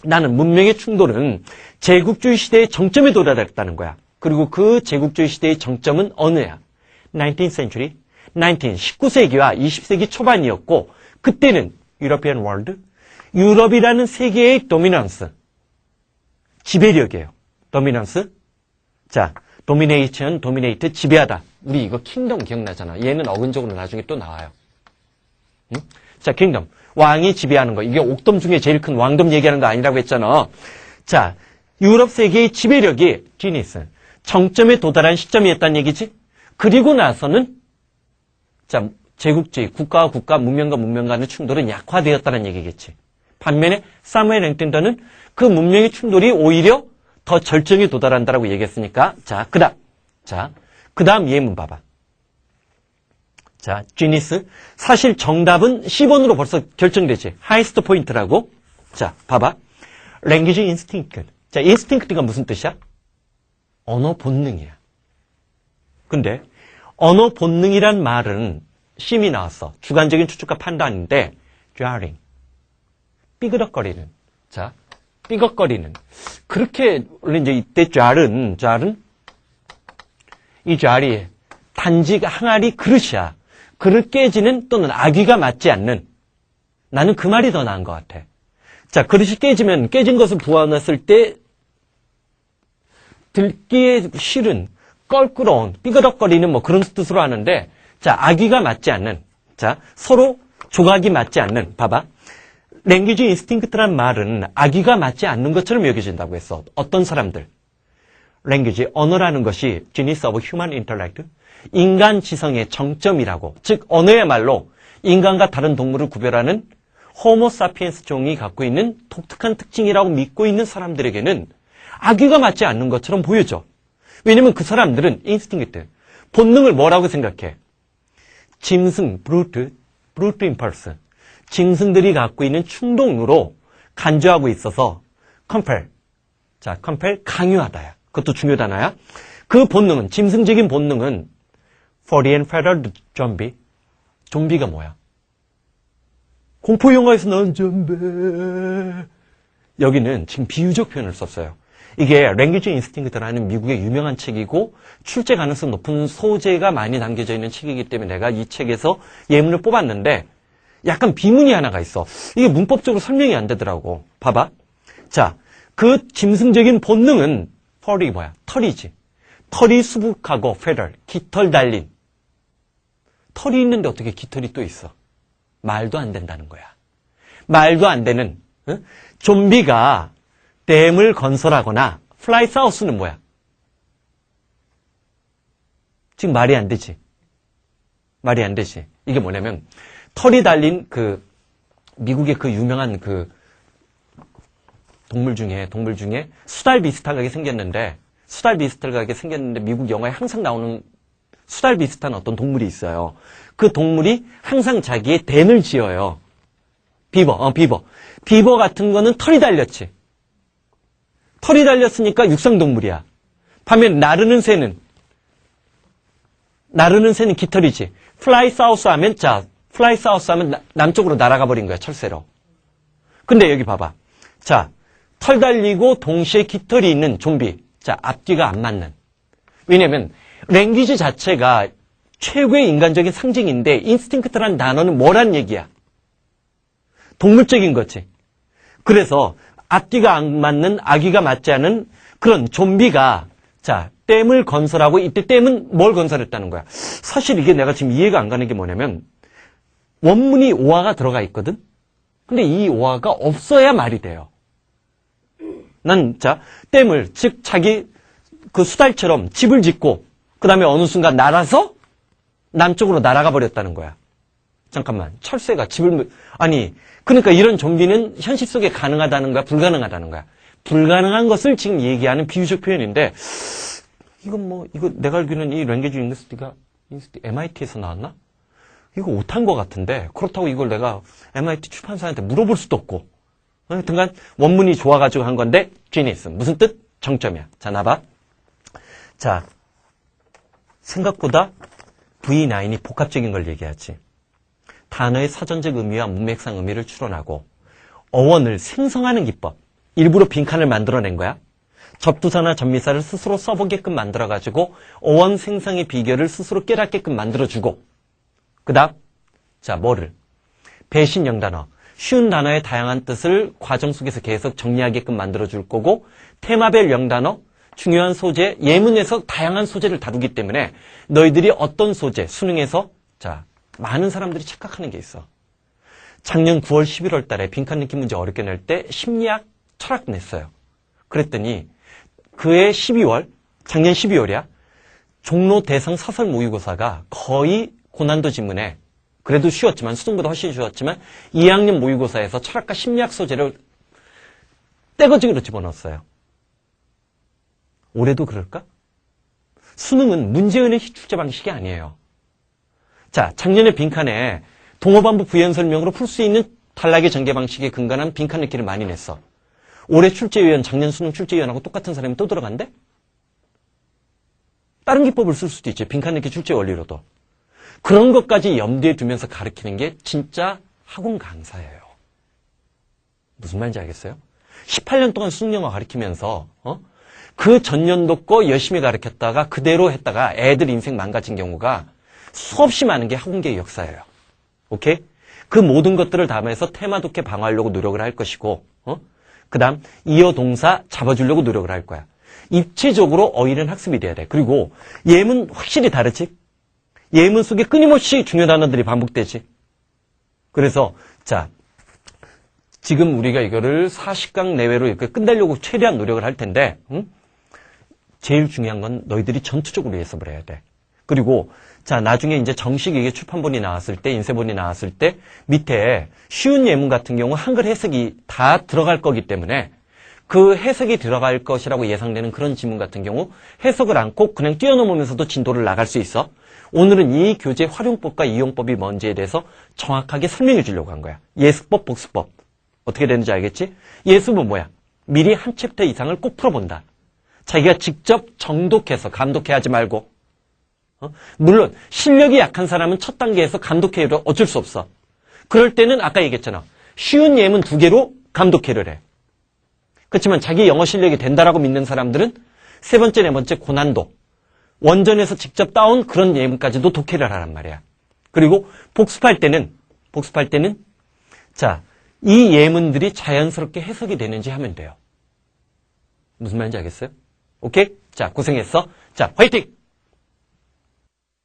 나는 문명의 충돌은 제국주의 시대의 정점에 도달했다는 거야. 그리고 그 제국주의 시대의 정점은 어느야? 19th century, 19세기와 20세기 초반이었고 그때는 European world, 유럽이라는 세계의 도미넌스, 지배력이에요. 도미넌스. 자, 도미네이션, 도미네이트, 지배하다. 우리 이거 킹덤 기억나잖아. 얘는 어근적으로 나중에 또 나와요. 응? 자, 킹덤. 왕이 지배하는 거. 이게 옥덤 중에 제일 큰 왕덤 얘기하는 거 아니라고 했잖아. 자, 유럽 세계의 지배력이 지니스. 정점에 도달한 시점이었다는 얘기지. 그리고 나서는 자, 제국주의, 국가와 국가, 문명과 문명 간의 충돌은 약화되었다는 얘기겠지. 반면에 사무엘 랭턴은 그 문명의 충돌이 오히려 더 절정에 도달한다라고 얘기했으니까 자, 그다음 예문 봐봐. 자, 지니스. 사실 정답은 C번으로 벌써 결정되지. 하이스트 포인트라고. 자, 봐봐. language instinct. 자, instinct가 무슨 뜻이야? 언어 본능이야. 근데 언어 본능이란 말은 심이 나왔어. 주관적인 추측과 판단인데 jarring. 삐그덕거리는. 자, 삐걱거리는. 그렇게 원래 이제 이때 jar은 이 jar이 단지 항아리 그릇이야. 그릇 깨지는 또는 아귀가 맞지 않는. 나는 그 말이 더 나은 것 같아. 자, 그릇이 깨지면 깨진 것을 부어놨을 때 들기에 싫은, 껄끄러운, 삐그덕거리는 뭐 그런 뜻으로 하는데 자, 아귀가 맞지 않는. 자, 서로 조각이 맞지 않는. 봐봐. 랭귀지 인스팅크트란 말은 아귀가 맞지 않는 것처럼 여겨진다고 했어. 어떤 사람들. 랭귀지, 언어라는 것이 genius of human intellect, 인간 지성의 정점이라고. 즉 언어야말로 인간과 다른 동물을 구별하는 호모 사피엔스 종이 갖고 있는 독특한 특징이라고 믿고 있는 사람들에게는 아귀가 맞지 않는 것처럼 보여져. 왜냐면 그 사람들은 인스팅크트, 본능을 뭐라고 생각해? 짐승, 브루트 임펄스. 짐승들이 갖고 있는 충동으로 간주하고 있어서 compel. 자, compel, 강요하다야. 그것도 중요 단어야. 그 본능은, 짐승적인 본능은 furry and feathered zombie. 좀비가 뭐야? 공포영화에서 나온 좀비. 여기는 지금 비유적 표현을 썼어요. 이게 Language Instinct라는 미국의 유명한 책이고 출제 가능성 높은 소재가 많이 담겨져 있는 책이기 때문에 내가 이 책에서 예문을 뽑았는데 약간 비문이 하나가 있어. 이게 문법적으로 설명이 안 되더라고. 봐봐. 자, 그 짐승적인 본능은 펄이 뭐야? 털이지. 털이 수북하고 feather, 깃털 달린. 털이 있는데 어떻게 깃털이 또 있어? 말도 안 된다는 거야. 말도 안 되는 좀비가 댐을 건설하거나 fly south는 뭐야? 지금 말이 안 되지. 말이 안 되지. 이게 뭐냐면 털이 달린 그 미국의 그 유명한 그 동물 중에 수달 비슷하게 생겼는데 미국 영화에 항상 나오는 수달 비슷한 어떤 동물이 있어요. 그 동물이 항상 자기의 den을 지어요. 비버. 비버 같은 거는 털이 달렸지. 털이 달렸으니까 육상동물이야. 반면 나르는 새는 깃털이지. 플라이 사우스 하면 남쪽으로 날아가 버린 거야, 철새로. 근데 여기 봐봐. 자, 털 달리고 동시에 깃털이 있는 좀비. 자, 앞뒤가 안 맞는. 왜냐면 랭귀지 자체가 최고의 인간적인 상징인데 인스팅크트라는 단어는 뭐란 얘기야? 동물적인 거지. 그래서 앞뒤가 안 맞는, 아귀가 맞지 않은 그런 좀비가 자, 댐을 건설하고 이때 댐은 뭘 건설했다는 거야? 사실 이게 내가 지금 이해가 안 가는 게 뭐냐면 원문이 오화가 들어가 있거든? 근데 이 오화가 없어야 말이 돼요. 자, 댐을, 즉 자기 그 수달처럼 집을 짓고 그 다음에 어느 순간 날아서 남쪽으로 날아가 버렸다는 거야. 잠깐만, 철새가 그러니까 이런 좀비는 현실 속에 가능하다는 거야, 불가능하다는 거야. 불가능한 것을 지금 얘기하는 비유적 표현인데, 이거 내가 알기로는 이 랭귀지 잉글리시가 MIT에서 나왔나? 이거 오탄 것 같은데, 그렇다고 이걸 내가 MIT 출판사한테 물어볼 수도 없고, 하여튼간 원문이 좋아가지고 한 건데, genius. 무슨 뜻? 정점이야. 자, 나봐. 자, 생각보다 V9이 복합적인 걸 얘기하지. 단어의 사전적 의미와 문맥상 의미를 추론하고 어원을 생성하는 기법. 일부러 빈칸을 만들어낸 거야. 접두사나 접미사를 스스로 써보게끔 만들어가지고 어원 생성의 비결을 스스로 깨닫게끔 만들어주고 그 다음 자 뭐를? 배신 영단어. 쉬운 단어의 다양한 뜻을 과정 속에서 계속 정리하게끔 만들어줄 거고 테마별 영단어. 중요한 소재, 예문에서 다양한 소재를 다루기 때문에 너희들이 어떤 소재, 수능에서 자 많은 사람들이 착각하는 게 있어. 작년 9월 11월 달에 빈칸 느낌 문제 어렵게 낼 때 심리학, 철학 냈어요. 그랬더니 그해 12월, 작년 12월이야. 종로 대상 사설 모의고사가 거의 고난도 지문에 그래도 쉬웠지만 수능보다 훨씬 쉬웠지만 2학년 모의고사에서 철학과 심리학 소재를 떼거지로 집어넣었어요. 올해도 그럴까? 수능은 문제은의 출제 방식이 아니에요. 자, 작년에 빈칸에 동어반부 부연 설명으로 풀 수 있는 단락의 전개 방식에 근간한 빈칸 읽기를 많이 냈어. 올해 출제위원, 작년 수능 출제위원하고 똑같은 사람이 또 들어간대? 다른 기법을 쓸 수도 있지. 빈칸 읽기 출제 원리로도. 그런 것까지 염두에 두면서 가르치는 게 진짜 학원 강사예요. 무슨 말인지 알겠어요? 18년 동안 수능 영어 가르치면서 그 전년도 거 열심히 가르쳤다가 그대로 했다가 애들 인생 망가진 경우가 수없이 많은 게 학원계의 역사예요. 오케이? 그 모든 것들을 담아서 테마 독해 방어하려고 노력을 할 것이고 그 다음 이어 동사 잡아주려고 노력을 할 거야. 입체적으로 어휘는 학습이 돼야 돼. 그리고 예문 확실히 다르지? 예문 속에 끊임없이 중요 단어들이 반복되지. 그래서 자 지금 우리가 이거를 40강 내외로 이렇게 끝내려고 최대한 노력을 할 텐데 제일 중요한 건 너희들이 전투적으로 예습을 해야 돼. 그리고 자 나중에 이제 정식 이게 출판본이 나왔을 때 인쇄본이 나왔을 때 밑에 쉬운 예문 같은 경우 한글 해석이 다 들어갈 거기 때문에 그 해석이 들어갈 것이라고 예상되는 그런 지문 같은 경우 해석을 않고 그냥 뛰어넘으면서도 진도를 나갈 수 있어. 오늘은 이 교재 활용법과 이용법이 뭔지에 대해서 정확하게 설명해 주려고 한 거야. 예습법, 복습법. 어떻게 되는지 알겠지? 예습은 뭐야? 미리 한 챕터 이상을 꼭 풀어본다. 자기가 직접 정독해서 감독해 하지 말고 물론 실력이 약한 사람은 첫 단계에서 감독회로 어쩔 수 없어. 그럴 때는 아까 얘기했잖아. 쉬운 예문 2개로 감독회를 해. 그렇지만 자기 영어 실력이 된다라고 믿는 사람들은 세 번째, 네 번째 고난도 원전에서 직접 따온 그런 예문까지도 독해를 하란 말이야. 그리고 복습할 때는 자, 이 예문들이 자연스럽게 해석이 되는지 하면 돼요. 무슨 말인지 알겠어요? 오케이? 자, 고생했어. 자, 화이팅!